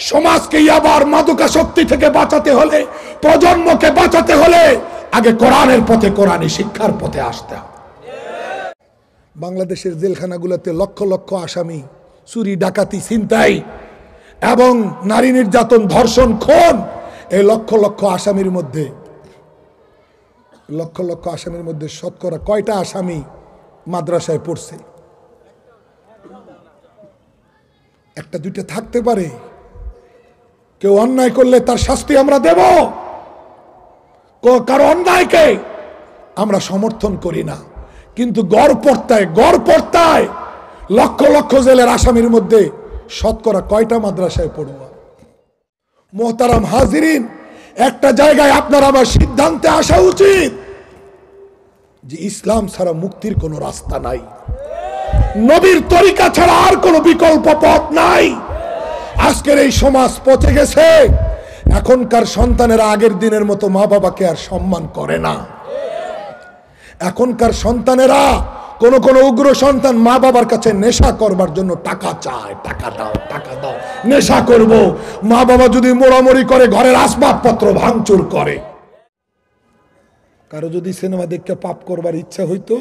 সমাজকে ইয়াবার মাদকাসক্তি থেকে বাঁচাতে হলে, প্রজন্মকে বাঁচাতে হলে আগে কোরআনের পথে, কোরআনী শিক্ষার পথে আসতে হবে। বাংলাদেশের জেলখানাগুলোতে লক্ষ লক্ষ আসামি, চুরি ডাকাতি ছিনতাই এবং নারী নির্যাতন, ধর্ষণ, খুন, এই লক্ষ লক্ষ আসামির মধ্যে শতকরা কয়টা আসামি মাদ্রাসায় পড়ছে? একটা দুইটা থাকতে পারে। কেউ অন্যায় করলে তার শাস্তি আমরা দেব, কারো অন্যায়কে আমরা সমর্থন করি না। কিন্তু গড়পড়তায় লক্ষ লক্ষ জেলের আসামির মধ্যে শতকরা কয়টা মাদ্রাসায় পড়ুয়া? মোহতারাম হাজিরিন, একটা জায়গায় আপনার আবার সিদ্ধান্তে আসা উচিত যে ইসলাম ছাড়া মুক্তির কোনো রাস্তা নাই, নবীর তরিকা ছাড়া আর কোনো বিকল্প পথ নাই। আজকের এই সমাজ পচে গেছে। এখনকার সন্তানেরা আগের দিনের মতো মা বাবাকে আর সম্মান করে না। এখনকার সন্তানেরা, কোন উগ্র সন্তান মা বাবার কাছে নেশা করবার জন্য টাকা চায়, টাকা দাও, টাকা দাও, নেশা করব। মা বাবা যদি মোড়ামুড়ি করে ঘরের আসবাবপত্র ভাঙচুর করে। কারো যদি সিনেমা দেখে পাপ করবার ইচ্ছা হইতো,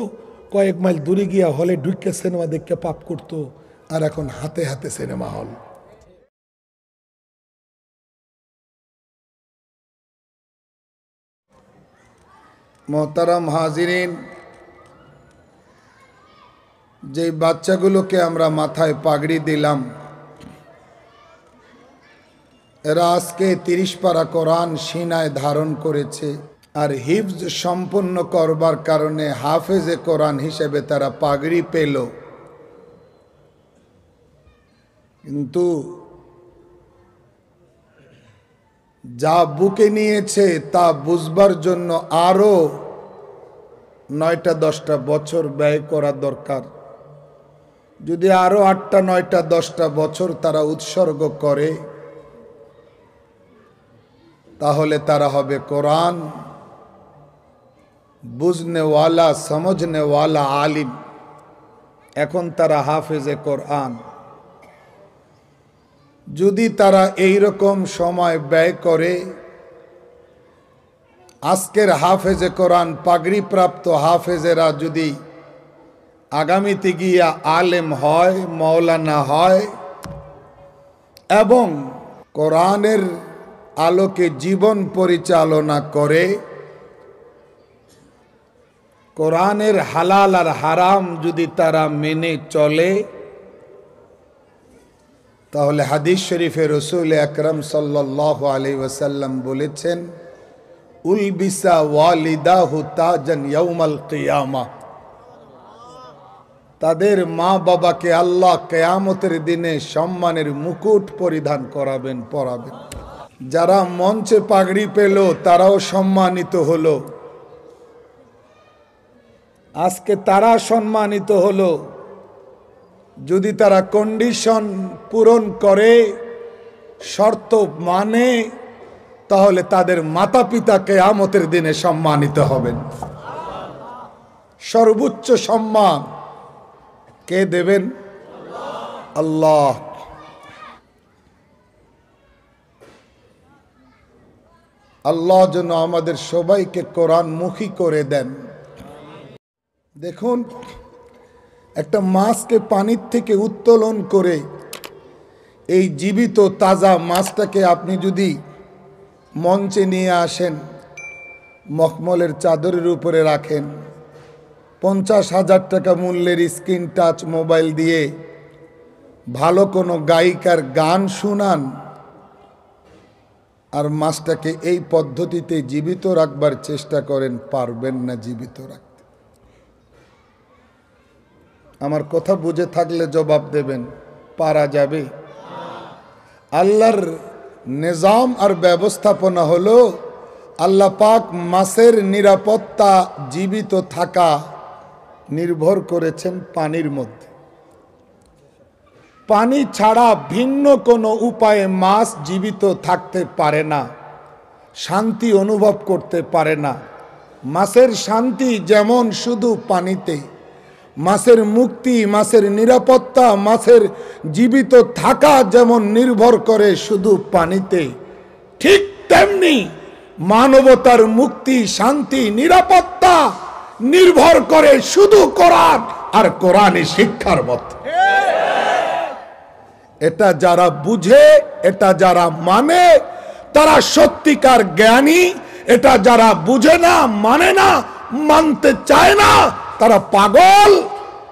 কয়েক মাইল দূরে গিয়া হলে ঢুকে সিনেমা দেখে পাপ করতো। আর এখন হাতে হাতে সিনেমা হল। মোহতারাম হাজিরিন, যে বাচ্চাগুলোকে আমরা মাথায় পাগড়ি দিলাম, এরা আজকে 30 পারা কোরআন সিনায় ধারণ করেছে। আর হিফজ সম্পন্ন করবার কারণে হাফেজে কোরআন হিসেবে তারা পাগড়ি পেল। কিন্তু যা বুকে নিয়েছে তা বুঝবার জন্য আরো 9টা-10টা বছর ব্যয় করা দরকার। যদি আরো 8টা-9টা-10টা বছর তারা উৎসর্গ করে, তাহলে তারা হবে কোরআন বুঝনেওয়ালা, সমঝনেওয়ালা আলিম। এখন তারা হাফেজে কোরআন। যদি তারা এই রকম সময় ব্যয় করে, আজকের হাফেজে কোরআন পাগড়িপ্রাপ্ত হাফেজেরা যদি আগামীতে গিয়া আলেম হয়, মাওলানা হয় এবং কোরআনের আলোকে জীবন পরিচালনা করে, কোরআনের হালাল আর হারাম যদি তারা মেনে চলে, তাহলে হাদিস শরীফে রাসূল আকরাম সাল্লাল্লাহু আলাইহি ওয়াসাল্লাম বলেছেন, উলবিসা ওয়ালিদাহু তাজান ইয়াউমাল কিয়ামা। তাদের মা বাবাকে আল্লাহ কিয়ামতের দিনে সম্মানের মুকুট পরিধান করাবেন, পরাবেন। যারা মঞ্চে পাগড়ি পেল তারাও সম্মানিত হলো। আজকে তারা সম্মানিত হলো যদি তারা কন্ডিশন পূরণ করে, শর্ত মানে, তাহলে তাদের মাতা পিতা কিয়ামতের দিনে সম্মানিত হবেন। সর্বোচ্চ সম্মান কে দেবেন? আল্লাহ। আল্লাহ যেন আমাদের সবাইকে কোরআনমুখী করে দেন। দেখুন, একটা মাছকে পানির থেকে উত্তোলন করে এই জীবিত তাজা মাছটাকে আপনি যদি মঞ্চে নিয়ে আসেন, মখমলের চাদরের উপরে রাখেন, 50,000 টাকা মূল্যের স্ক্রিন টাচ মোবাইল দিয়ে ভালো কোনো গায়িকার গান শুনান, আর মাছটাকে এই পদ্ধতিতে জীবিত রাখবার চেষ্টা করেন, পারবেন না জীবিত রাখতে। আমার কথা বুঝে থাকলে জবাব দেবেন, পারা যাবে? আল্লাহর নিজাম আর ব্যবস্থাপনা হলো, আল্লাহ পাক মাছের নিরাপত্তা, জীবিত থাকা নির্ভর করেছেন পানির মধ্যে। পানি ছাড়া ভিন্ন কোনো উপায়ে মাছ জীবিত থাকতে পারে না, শান্তি অনুভব করতে পারে না। মাছের শান্তি যেমন শুধু পানিতে, মাছের মুক্তি, মাছের নিরাপত্তা, মাছের জীবিত থাকা যেমন নির্ভর করে শুধু পানিতে, ঠিক তেমনি মানবতার মুক্তি, শান্তি, নিরাপত্তা নির্ভর করে শুধু কোরআন আর কোরআনী শিক্ষার মধ্যে। এটা যারা বুঝে, এটা যারা মানে, তারা সত্যিকার জ্ঞানী। এটা যারা বুঝে না, মানে না, মানতে চায় না, তারা পাগল।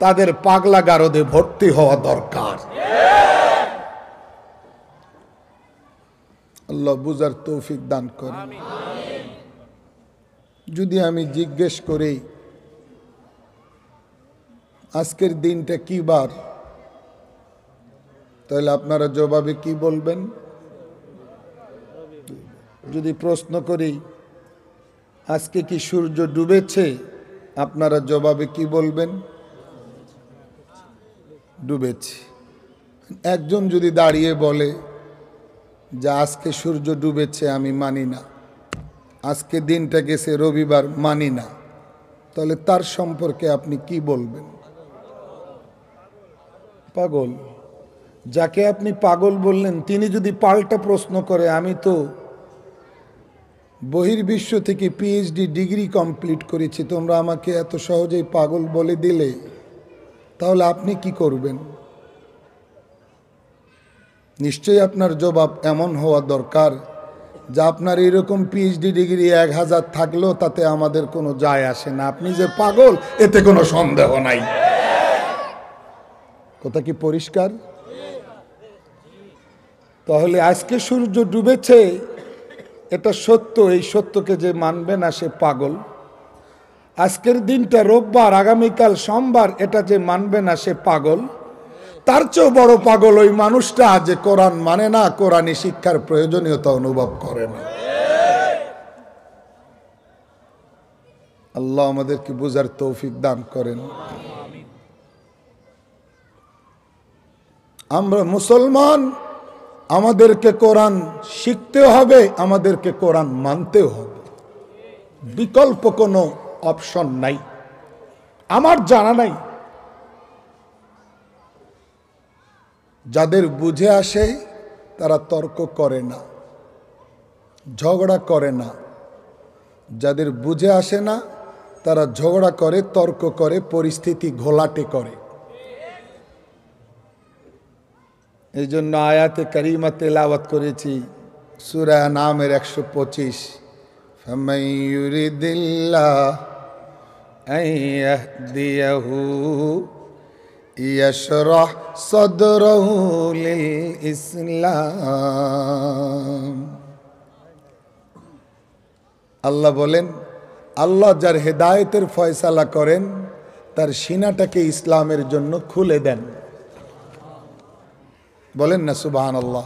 তাদের পাগলা গারদে ভর্তি হওয়া দরকার। আল্লাহ বুঝার তৌফিক দান করেন। যদি আমি জিজ্ঞেস করি আজকের দিনটা কি বার, তাহলে আপনারা জবাবে কি বলবেন? যদি প্রশ্ন করি আজকে কি সূর্য ডুবেছে, আপনারা জবাবে কি বলবেন? ডুবেছে। একজন যদি দাঁড়িয়ে বলে যে আজকে সূর্য ডুবেছে, আমি মানি না, আজকে দিনটা গেছে রবিবার, মানি না, তাহলে তার সম্পর্কে আপনি কি বলবেন? পাগল। যাকে আপনি পাগল বললেন তিনি যদি পাল্টা প্রশ্ন করে, আমি তো বহির্বিশ্ব থেকে পিএইচডি ডিগ্রি কমপ্লিট করেছি, তোমরা আমাকে এত সহজেই পাগল বলে দিলে, তাহলে আপনি কি করবেন? নিশ্চয়ই আপনার জবাব এমন হওয়া দরকার যে আপনার এরকম পিএইচডি ডিগ্রি 1000 থাকলেও তাতে আমাদের কোনো যায় আসে না, আপনি যে পাগল এতে কোনো সন্দেহ নাই। কথা কি পরিষ্কার? তাহলে আজকে সূর্য ডুবেছে এটা সত্য, এই সত্যকে যে মানবে না সে পাগল। আজকের দিনটা রোববার, আগামীকাল সোমবার, এটা যে মানবে না সে পাগল। তার চেয়েও বড় পাগল ওই মানুষটা যে কোরআন মানে না, কোরআনী শিক্ষার প্রয়োজনীয়তা অনুভব করে না। আল্লাহ আমাদেরকে বুঝার তৌফিক দান করেন। আমরা মুসলমান, আমাদেরকে কোরআন শিখতে হবে, আমাদেরকে কোরআন মানতে হবে, বিকল্প কোনো অপশন নাই। আমার জানা নাই যাদের বুঝে আসে তারা তর্ক করে না, ঝগড়া করে না। যাদের বুঝে আসে না তারা ঝগড়া করে, তর্ক করে, পরিস্থিতি ঘোলাটে করে। এই জন্য আয়াতে কারিমা তেলাওয়াত করেছি সূরা আনআমের 125, ফামান ইউরিদিল্লাহ আন ইয়াহদিয়াহু ইয়াশরাহ সাদরাহু লিল ইসলাম। আল্লাহ বলেন, আল্লাহ যার হেদায়েতের ফয়সালা করেন তার সিনাটাকে ইসলামের জন্য খুলে দেন। বলেন না সুবহানাল্লাহ।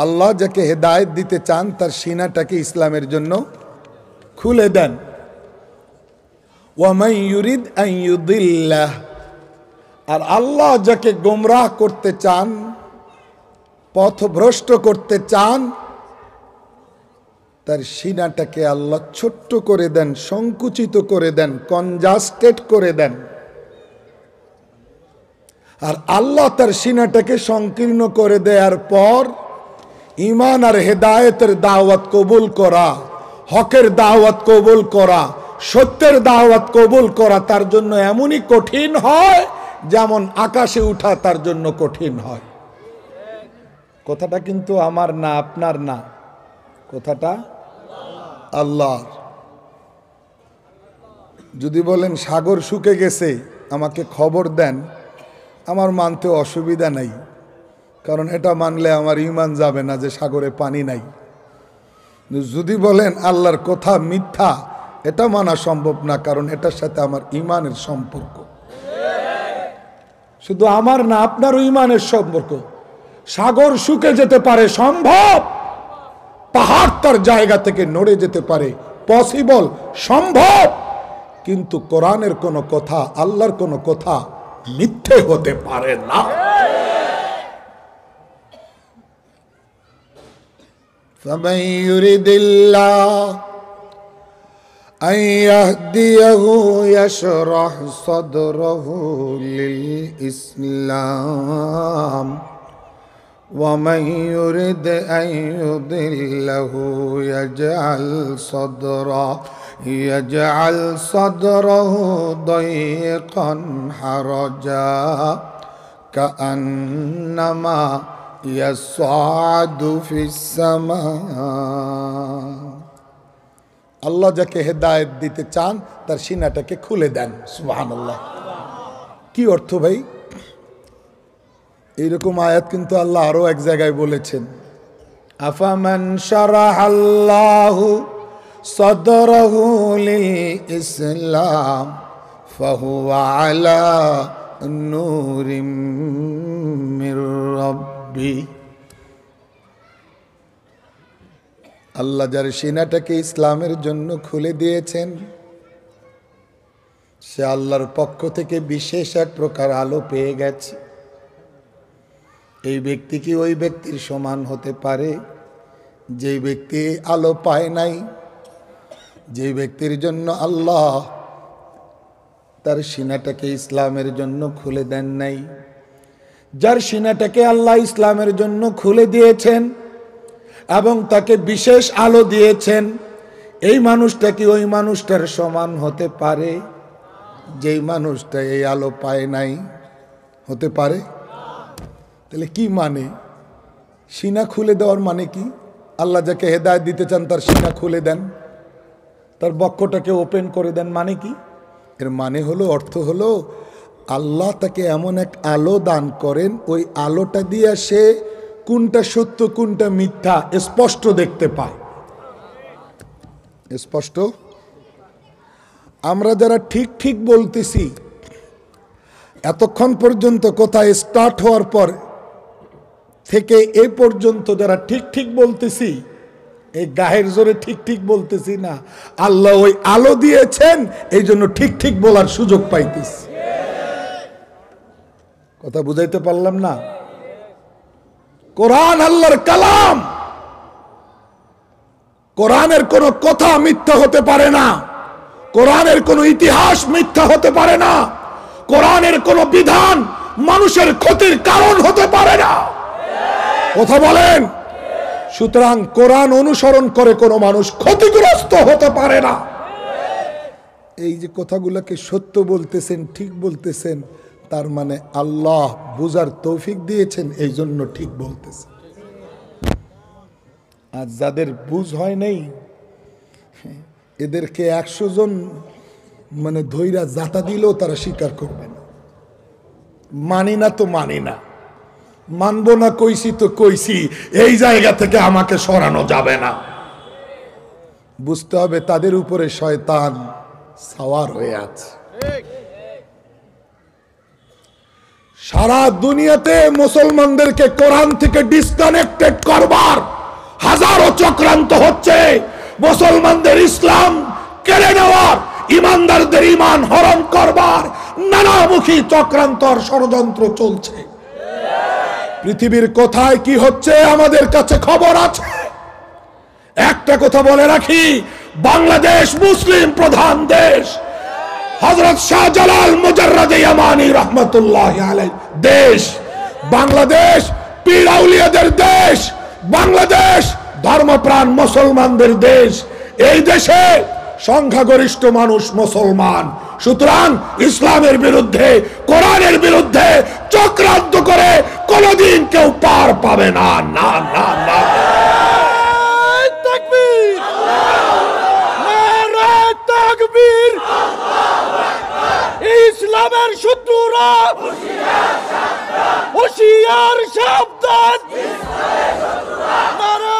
আল্লাহ যাকে হেদায়েত দিতে চান তার সিনাটাকে ইসলামের জন্য খুলে দেন। ওয়া মান ইউরিদ আন ইউদিল্লাহ, আর আল্লাহ যাকে গোমরাহ করতে চান, পথভ্রষ্ট করতে চান, তার সিনাটাকে আল্লাহ ছোট্ট করে দেন, সংকুচিত করে দেন, কনজাস্টেড করে দেন। আর আল্লাহ তার সিনাটাকে সংকীর্ণ করে দেওয়ার পর ঈমান আর হেদায়েতের দাওয়াত কবুল করা, হকের দাওয়াত কবুল করা, সত্যের দাওয়াত কবুল করা তার জন্য এমনই কঠিন হয় যেমন আকাশে উঠা তার জন্য কঠিন হয়। কথাটা কিন্তু আমার না, আপনার না, কথাটা আল্লাহর। যদি বলেন সাগর শুকে গেছে আমাকে খবর দেন, আমার মানতে অসুবিধা নাই, কারণ এটা মানলে আমার ঈমান যাবে না যে সাগরে পানি নাই। যদি বলেন আল্লাহর কথা মিথ্যা, এটা মানা সম্ভব না, কারণ এটার সাথে আমার ঈমানের সম্পর্ক। শুধু আমার না, আপনারও ঈমানের সম্পর্ক। সাগর শুকে যেতে পারে, সম্ভব। পাহাড় তার জায়গা থেকে নড়ে যেতে পারে, পসিবল, সম্ভব। কিন্তু কোরআনের কোনো কথা, আল্লাহর কোনো কথা মিথ্যে হতে পারে না। ফামান ইউরিদিল্লাহ أن يهديه يشرح صدره للإسلام ومن يرد أن يضله يجعل صدره ضيقا حرجا كأنما يصعد في السماء আল্লাহ যাকে হেদায়েত দিতে চান তার সিনাটাকে খুলে দেন। সুবহানাল্লাহ। কি অর্থ ভাই? এইরকম আয়াত কিন্তু আল্লাহ আরো এক জায়গায় বলেছেন, আফামান শারাহাল্লাহু সাদরাহু লিল ইসলাম ফাহুয়া আলা নূরিম মির রাব্বি। আল্লাহ যার সিনাটাকে ইসলামের জন্য খুলে দিয়েছেন সে আল্লাহর পক্ষ থেকে বিশেষ এক প্রকার আলো পেয়ে গেছে। এই ব্যক্তি কি ওই ব্যক্তির সমান হতে পারে যে ব্যক্তি আলো পায় নাই? যে ব্যক্তির জন্য আল্লাহ তার সিনাটাকে ইসলামের জন্য খুলে দেন নাই, যার সিনাটাকে আল্লাহ ইসলামের জন্য খুলে দিয়েছেন এবং তাকে বিশেষ আলো দিয়েছেন, এই মানুষটা কি ওই মানুষটার সমান হতে পারে যেই মানুষটা এই আলো পায় নাই? হতে পারে? তাহলে কি মানে? সিনা খুলে দেওয়ার মানে কি? আল্লাহ যাকে হেদায়েত দিতে চান তার সিনা খুলে দেন, তার বক্ষটাকে ওপেন করে দেন, মানে কি? এর মানে হলো, অর্থ হলো আল্লাহ তাকে এমন এক আলো দান করেন, ওই আলোটা দিয়ে সে কোনটা সত্য কোনটা মিথ্যা স্পষ্ট দেখতে পায়। স্পষ্ট। আমরা যারা ঠিক ঠিক বলতেছি, এতক্ষণ পর্যন্ত কথা স্টার্ট হওয়ার পর থেকে এ পর্যন্ত যারা ঠিক ঠিক বলতেছি, এই গায়ের জোরে ঠিক ঠিক বলতেছি না, আল্লাহ ওই আলো দিয়েছেন, এই জন্য ঠিক ঠিক বলার সুযোগ পাইতেছি। কথা বুঝাইতে পারলাম না? কোরআন আল্লাহর কালাম, কোরআনের কোন কথা মিথ্যা হতে পারে না, কোরআনের কোন ইতিহাস মিথ্যা হতে পারে না, কোরআনের কোন বিধান মানুষের ক্ষতির কারণ হতে পারে না। কথা বলেন? সুতরাং কোরআন অনুসরণ করে কোনো মানুষ ক্ষতিগ্রস্ত হতে পারে না। এই যে কথাগুলোকে সত্য বলতেছেন, ঠিক বলতেছেন, তার মানে আল্লাহ বুঝার তৌফিক দিয়েছেন, এই জন্য ঠিক বলতেছেন। আর যাদের বুঝ হয় নাই, এদেরকে 100 জন মানে ধৈরা জাতা দিলেও তারা স্বীকার করবে না। মানি না তো মানি না, মানবো না কইছি তো কইছি, এই জায়গা থেকে আমাকে সরানো যাবে না। বুঝতে হবে তাদের উপরে শয়তান সাওয়ার হয়ে আছে। সারা দুনিয়াতে মুসলমানদেরকে কোরআন থেকে ডিসকানেক্টেড করবার হাজারো চক্রান্ত হচ্ছে। মুসলমানদের ইসলাম কেড়ে নেওয়ার, ইমানদারদের ঈমান হরণ করবার নানামুখী চক্রান্ত আর ষড়যন্ত্র চলছে। পৃথিবীর কোথায় কি হচ্ছে আমাদের কাছে খবর আছে। একটা কথা বলে রাখি, বাংলাদেশ মুসলিম প্রধান দেশ, হযরত শাহজালাল মুজাররদ ইয়ামানী রাহমাতুল্লাহি আলাইহি দেশ, বাংলাদেশ পীর আউলিয়াদের দেশ, বাংলাদেশ ধর্মপ্রাণ মুসলমানদের দেশ। এই দেশে সংখ্যাগরিষ্ঠ মানুষ মুসলমান। সুতরাং ইসলামের বিরুদ্ধে, কোরআনের বিরুদ্ধে চক্রান্ত করে কোনদিন কেউ পার পাবে না। না না না। তাকবীর, নারে তাকবীর। ইসলামের শত্রুরা হুঁশিয়ার সাবধান। নারে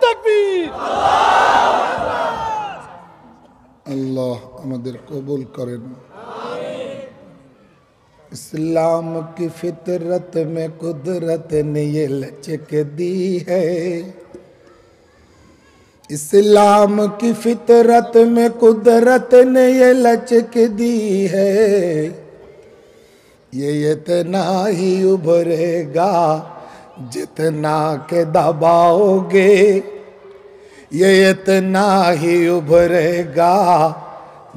তাকবীর। আল্লাহ আমাদের কবুল করেন। इस्लाम की फितरत में कुदरत ने ये लचक दी है। इस्लाम की फितरत में कुदरत ने ये लचक दी है। ये इतना ही उभरेगा जितना के दबाओगे। ये इतना ही उभरेगा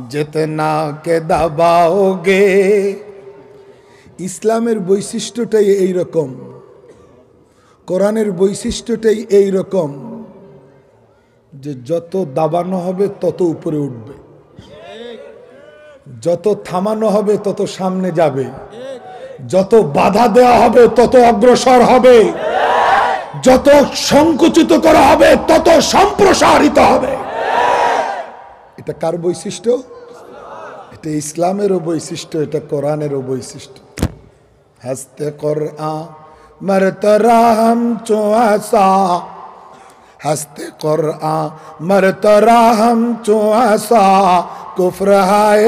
जितना के दबाओगे। ইসলামের বৈশিষ্ট্যটাই এই রকম, কোরআনের বৈশিষ্ট্যটাই এই রকম যে যত দাবানো হবে তত উপরে উঠবে, যত থামানো হবে তত সামনে যাবে, যত বাধা দেওয়া হবে তত অগ্রসর হবে, যত সংকুচিত করা হবে তত সম্প্রসারিত হবে। এটা কার বৈশিষ্ট্য? এটা ইসলামেরও বৈশিষ্ট্য, এটা কোরআনেরও বৈশিষ্ট্য। हस्ते कुरान मरतरा हम चुआसा, हस्ते कुरान मरतरा हम चुआसा, कुफ्र हाय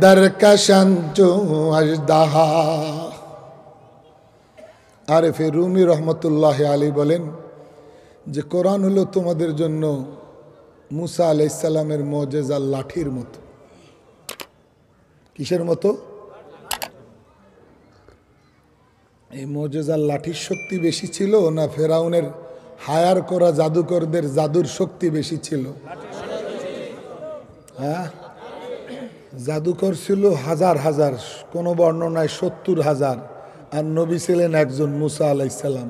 दरकशन चु अजदहा। আরেফে রুমি রহমতুল্লাহ আলী বলেন যে কোরআন হলো তোমাদের জন্য মুসা আলাইহিস সালামের মুজিজা লাঠির মতো। কিসের মতো? এই মুজিজার লাঠির শক্তি বেশি ছিল না ফেরাউনের হায়ার করা জাদুকরদের জাদুর শক্তি বেশি ছিল? হ্যাঁ, জাদুকর ছিল হাজার হাজার, কোনো বর্ণনায় 70,000, আর নবী ছিলেন একজন মুসা আলাইহিস সালাম।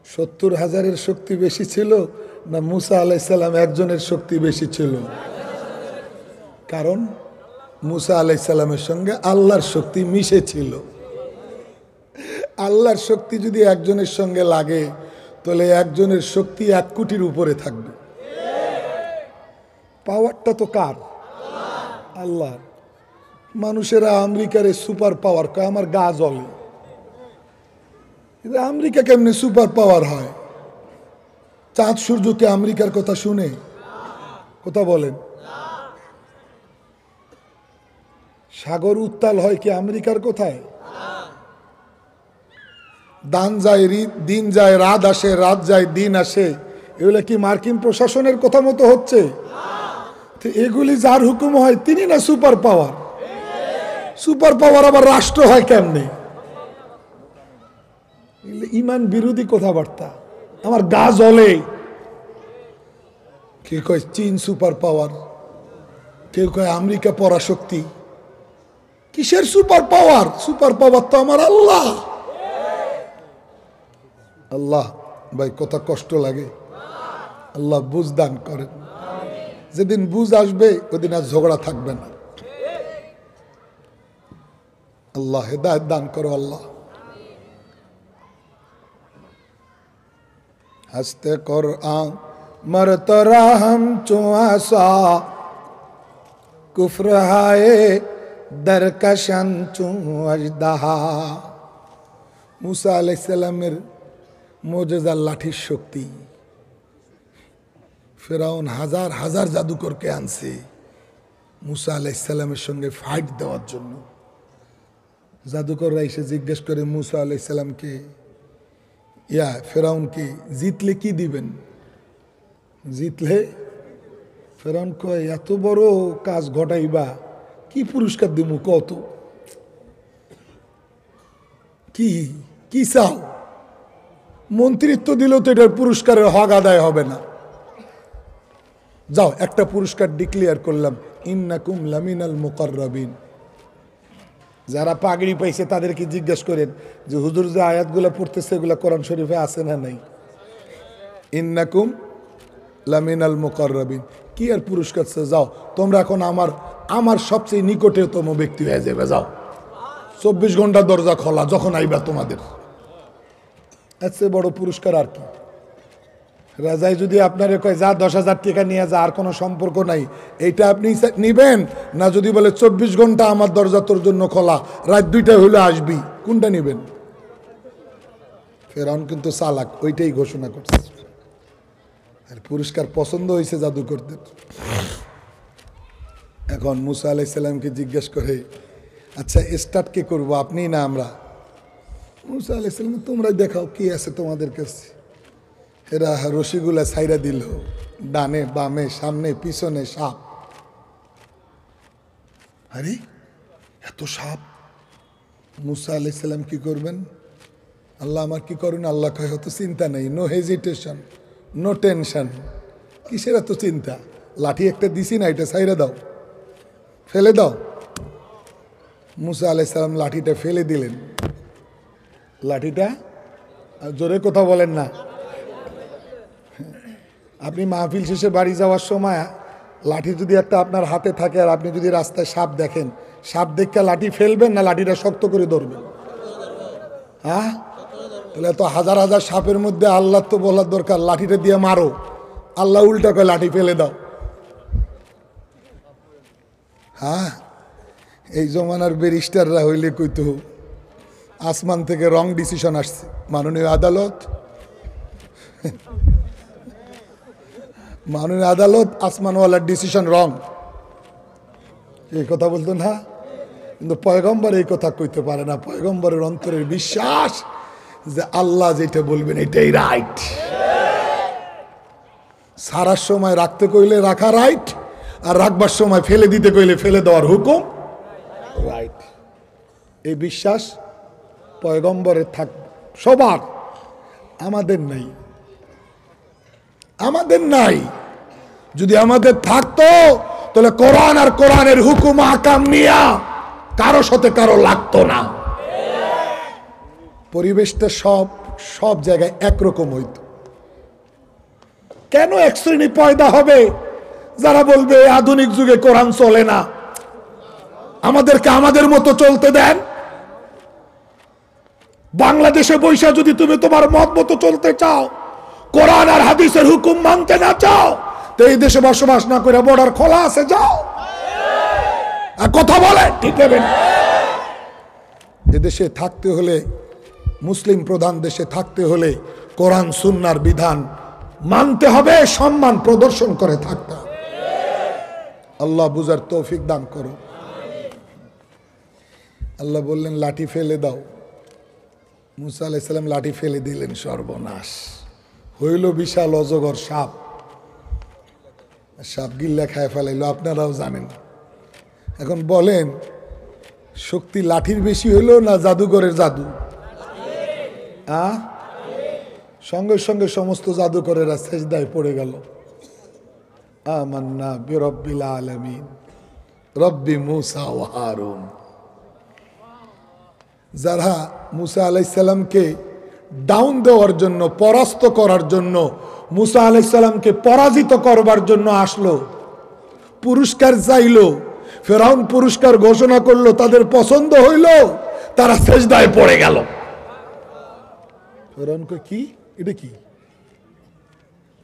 70,000-এর শক্তি বেশি ছিল না মুসা আলাইহিস সালাম একজনের শক্তি বেশি ছিল? কারণ মুসা আলাইহিস সালামের সঙ্গে আল্লাহর শক্তি মিশে ছিল। আল্লাহর শক্তি যদি একজনের সঙ্গে লাগে তাহলে একজনের শক্তি 1 কোটির উপরে থাকবে। পাওয়ারটা তো কার? আল্লাহ। মানুষেরা আমেরিকার সুপার পাওয়ার কয়, আমার গা জ্বলে। আমেরিকা কেমনে সুপার পাওয়ার হয়? চাঁদ সূর্যকে আমেরিকার কথা শুনে? কথা বলেন। সাগর উত্তাল হয় কি আমেরিকার কোথায়? দান যায় দিন যায়, রাত আসে, রাত যায় দিন আসে, এগুলো কি মার্কিন প্রশাসনের কথা মতো হচ্ছে? তো এগুলি যার হুকুম হয় তিনি না সুপার পাওয়ার। সুপার পাওয়ার আবার রাষ্ট্র হয় কেমনে? ইমান বিরোধী কথাবার্তা। আমার গা জ্বলে। কে কয় চীন সুপার পাওয়ার, কেউ কয় আমেরিকা পরাশক্তি। কিসের সুপার পাওয়ার? সুপার পাওয়ার তো আমার আল্লাহ। আল্লাহ ভাই কথা কষ্ট লাগে। আল্লাহ বুঝ দান করেন। যেদিন বুঝ আসবে ওদিন আর ঝগড়া থাকবে না। আল্লাহ হেদায়েত দান করো আল্লাহ। हस्ते कुरान मरतरा हम चुआसा, कुफ्र हाय दरकशन चु अजदहा। মুসা আলাইহিস সালামের মুজিজার লাঠির শক্তি। ফেরাউন হাজার হাজার জাদুকরকে আনছে মুসা আলাইহিস সালামের সঙ্গে ফাইট দেওয়ার জন্য। জাদুকররা এসে জিজ্ঞেস করে মুসা আলাইহিস সালামকে, ফেরাউনকে জিতলে কি দিবেন? জিতলে ফেরাউন কয়, এত বড় কাজ ঘটাইবা, কি পুরস্কার দিব কত? কি কি চাও? মন্ত্রিত্ব দিলেও তো এটার পুরস্কারের হক আদায় হবে না। যাও একটা পুরস্কার ডিক্লেয়ার করলাম, ইন্নাকুম লামিনাল মুকাররাবিন। যারা পাগড়ি পাইছে তাদেরকে জিজ্ঞেস করেন যে হুজুর যে আয়াতগুলো পড়তেছে এগুলো কোরআন শরীফে আছে না নাই? ইন্নাকুম লামিনাল মুকাররাবিন। কি আর পুরস্কার? যাও তোমরা এখন আমার সবচেয়ে নিকটতম ব্যক্তি হয়ে যাবে। যাও 24 ঘন্টা দরজা খোলা, যখন আইবা তোমাদের। এর চেয়ে বড় পুরস্কার আর কি? রাজাই যদি আপনারে কয় যা 10,000 টাকা নিয়ে যা, আর কোনো সম্পর্ক নাই, এইটা আপনি নিবেন না? যদি বলে 24 ঘন্টা আমার দরজা তোর জন্য খোলা, রাত 2টা হলে আসবি, কোনটা নিবেন? ফেরাউন কিন্তু চালাক, ওইটাই ঘোষণা করছে। আর পুরস্কার পছন্দ হয়েছে জাদুকরদের। এখন মুসা আলাইহিস সালামকে জিজ্ঞেস করে, আচ্ছা স্টার্ট কে করবো, আপনি না আমরা? মুসা আলাইহিস সালাম, তোমরা দেখাও কি আছে তোমাদের কাছে। এরা রশিগুলা ছাইরা দিল, ডানে বামে সামনে পিছনে সাপ। আরে এত সাপ! মুসা আলাইহিস সালাম কি করবেন? আল্লাহ আমার কি করুন? আল্লাহ কয় হতো চিন্তা নেই, নো হেজিটেশন, নো টেনশন, কিসের এত চিন্তা? লাঠি একটা দিছি না, এটা ছাইরা দাও, ফেলে দাও। মুসা আলাইহিস সালাম লাঠিটা ফেলে দিলেন। লাঠিটা, জোরে কথা বলেন না। আপনি মাহফিল শেষে বাড়ি যাওয়ার সময় লাঠি যদি একটা আপনার হাতে থাকে আর আপনি যদি রাস্তায় সাপ দেখেন, সাপ দেখে লাঠি ফেলবেন না লাঠিটা শক্ত করে ধরবেন? হ্যাঁ, তাহলে তো হাজার হাজার সাপের মধ্যে আল্লাহ তো বলার দরকার লাঠিটা দিয়ে মারো, আল্লাহ উল্টা করে লাঠি ফেলে দাও। হ্যাঁ, এই জমানার ব্যারিস্টাররা হইলে কইতো আসমান থেকে রং ডিসিশন আসছে, মাননীয় আদালত, মাননীয় আদালত, আসমানওয়ালার ডিসিশন রং, এই কথা বলতো না। কিন্তু পয়গম্বর এই কথা কইতে পারে না। পয়গম্বরের অন্তরের বিশ্বাস যে আল্লাহ যেটা বলবেন এটাই রাইট। সারার সময় রাখতে কইলে রাখা রাইট, আর রাখবার সময় ফেলে দিতে কইলে ফেলে দেওয়ার হুকুম রাইট। এই বিশ্বাস পয়গম্বরের থাক সবার, আমাদের নাই, আমাদের নাই। যদি আমাদের থাকতো তাহলে কোরআন আর কোরআনের হুকুম আকাম নিয়া কারো সাথে কারো লাগতো না। পরিবেশটা সব সব জায়গায় একরকম হইতো। কেন এক শ্রেণী পয়দা হবে যারা বলবে আধুনিক যুগে কোরআন চলে না, আমাদেরকে আমাদের মতো চলতে দেন। বাংলাদেশে বৈশা যদি তুমি তোমার মত মতো চলতে চাও, কোরআন আর হাদিসের হুকুম মানতে না চাও, তো এই দেশে বসবাস না করে বর্ডার খোলা আছে, যাও। আর কথা বলে ঠিক হবে না। এদেশে থাকতে হলে, মুসলিম প্রধান দেশে থাকতে হলে কোরআন সুন্নাহর বিধান মানতে হবে, সম্মান প্রদর্শন করে থাকতে হবে। আল্লাহ বুঝার তৌফিক দান করো। আল্লাহ বললেন লাঠি ফেলে দাও। মুসা আলাইহিস সালাম লাঠি ফেলে দিলেন, সর্বনাশ হইল বিশাল অজগর সাপ। সাপ গিল্লা খায় ফেলাইলো, আপনারাও জানেন। এখন বলেন শক্তি লাঠির বেশি হইলো না জাদুঘরের জাদু? সঙ্গে সঙ্গে সমস্ত জাদুকরেরা সেজদায় পড়ে গেল। আমান্না বিরব্বিল আলামিন রব্বি মুসা ওয়া হারুন। যারা মুসা আলাইহিস সালামকে ডাউন দেওয়ার জন্য, পরাস্ত করার জন্য, মুসা আলাইহিস সালামকে পরাজিত করবার জন্য আসলো, পুরস্কার চাইলো, ফেরাউন পুরস্কার ঘোষণা করলো, তাদের পছন্দ হইল, তারা সেজদায় পড়ে গেল। ফেরাউন কই, কি এটা কি?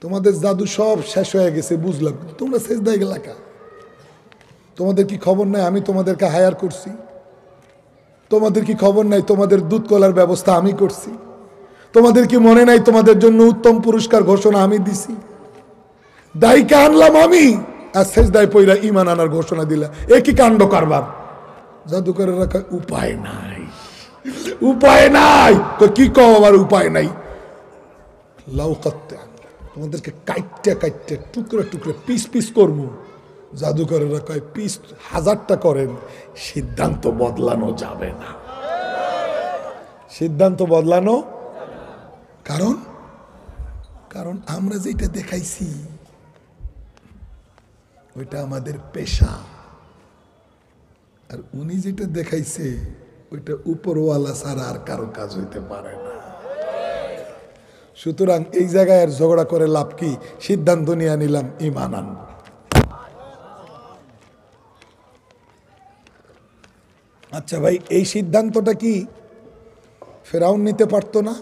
তোমাদের জাদু সব শেষ হয়ে গেছে বুঝলাম, তোমরা সেজদায় গেলা কা? তোমাদের কি খবর নাই আমি তোমাদেরকে হায়ার করছি? তোমাদের কি খবর নাই তোমাদের দুধ কলার ব্যবস্থা আমি করছি? তোমাদের কি মনে নাই তোমাদের জন্য উত্তম পুরস্কার ঘোষণা আমি দিছি? দায়ীকে আনলাম আমি, আর সেজদায় পইরা ঈমান আনার ঘোষণা দিলা, একই কাণ্ড কারবার। জাদুকরেরা কয় উপায় নাই, উপায় নাই। কি কও আবার উপায় নাই? লাউ কাত্তা, তোমাদেরকে কাইটটা কাইটটা টুকরা টুকরা পিস পিস করবো। জাদুকরেরা কয় পিস 1000টা করেন, সিদ্ধান্ত বদলানো যাবে না। সিদ্ধান্ত বদলানো, কারণ কারণ আমরা যেটা দেখাইছি ওইটা আমাদের পেশা, আর উনি যেটা দেখাইছে ওইটা উপরওয়ালা ছাড়া আর কারো কাজ হইতে পারে না। সুতরাং এই জায়গায় আর ঝগড়া করে লাভ কি? সিদ্ধান্ত নিয়ে নিলাম ঈমান আনবো। আচ্ছা ভাই, এই সিদ্ধান্তটা কি ফেরাউন নিতে পারতো না?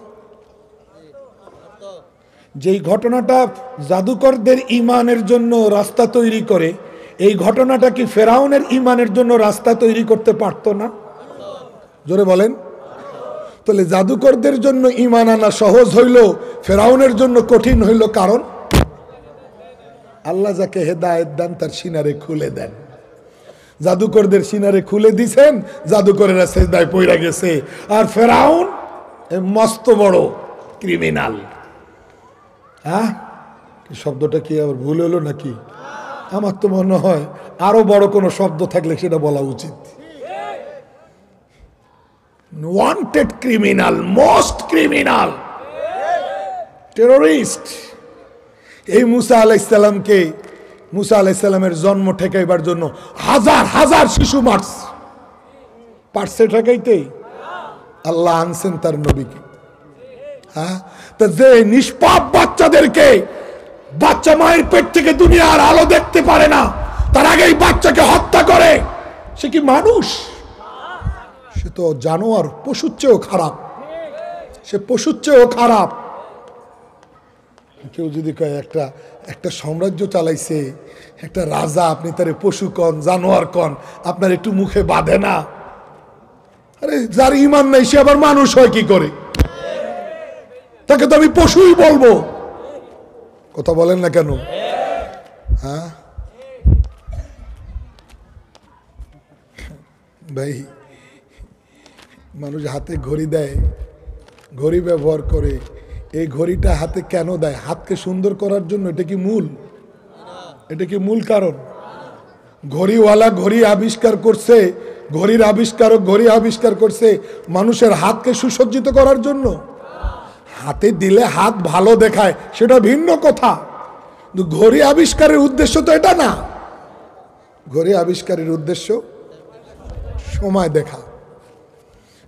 যেই ঘটনাটা জাদুকরদের ঈমানের জন্য রাস্তা তৈরি করে, এই ঘটনাটা কি ফেরাউনের ঈমানের জন্য রাস্তা তৈরি করতে পারতো না? জোরে বলেন। তাহলে জাদুকরদের জন্য ঈমান আনা সহজ হইল, ফেরাউনের জন্য কঠিন হইল। কারণ আল্লাহ যাকে হেদায়েত দেন তার সিনারে খুলে দেন। জাদুকরদের সিনারে খুলে দিছেন, জাদুকরেরা সেজদায় পইরা গেছে। আর ফেরাউন মস্ত বড় ক্রিমিনাল। হ্যাঁ, শব্দটা কি আবার ভুল হলো নাকি? আমার তো মনে হয় আরো বড় কোনো শব্দ থাকলে সেটা বলা উচিত। Wanted criminal, most criminal, terrorist. এই মুসা আলাইহিসসালামকে, মুসা আলাইহিসসালামের জন্ম ঠেকাইবার জন্য হাজার হাজার শিশু পারছে ঠেকাইতে? আল্লাহ আনছেন তার নবীকে। হ্যাঁ, তা যে নিষ্পাপ বাচ্চাদেরকে, বাচ্চা মায়ের পেট থেকে দুনিয়ার আলো দেখতে পারে না, তার আগেই বাচ্চাকে হত্যা করে, সে কি মানুষ? সে তো জানোয়ার, পশুর চেয়েও খারাপ। সে পশুর চেয়েও খারাপ। কেউ যদি কয় একটা সাম্রাজ্য চালাইছে, একটা রাজা, আপনি তারে পশু কন, জানোয়ার কন, আপনার একটু মুখে বাঁধে না? আরে যার ইমান নাই সে আবার মানুষ হয় কি করে? তাকে তো আমি পশুই বলবো। কথা বলেন না কেন? হ্যাঁ ভাই, মানুষ হাতে ঘড়ি দেয়, ঘড়ি ব্যবহার করে। এই ঘড়িটা হাতে কেন দেয়? হাতকে সুন্দর করার জন্য? এটা কি মূল? এটা কি মূল কারণ? ঘড়িওয়ালা ঘড়ি আবিষ্কার করছে, ঘড়ির আবিষ্কারক ঘড়ি আবিষ্কার করছে মানুষের হাতকে সুসজ্জিত করার জন্য। হাতে দিলে হাত ভালো দেখায়, সেটা ভিন্ন কথা। ঘড়ি আবিষ্কারের উদ্দেশ্য তো এটা না। ঘড়ি আবিষ্কারের উদ্দেশ্য সময় দেখা।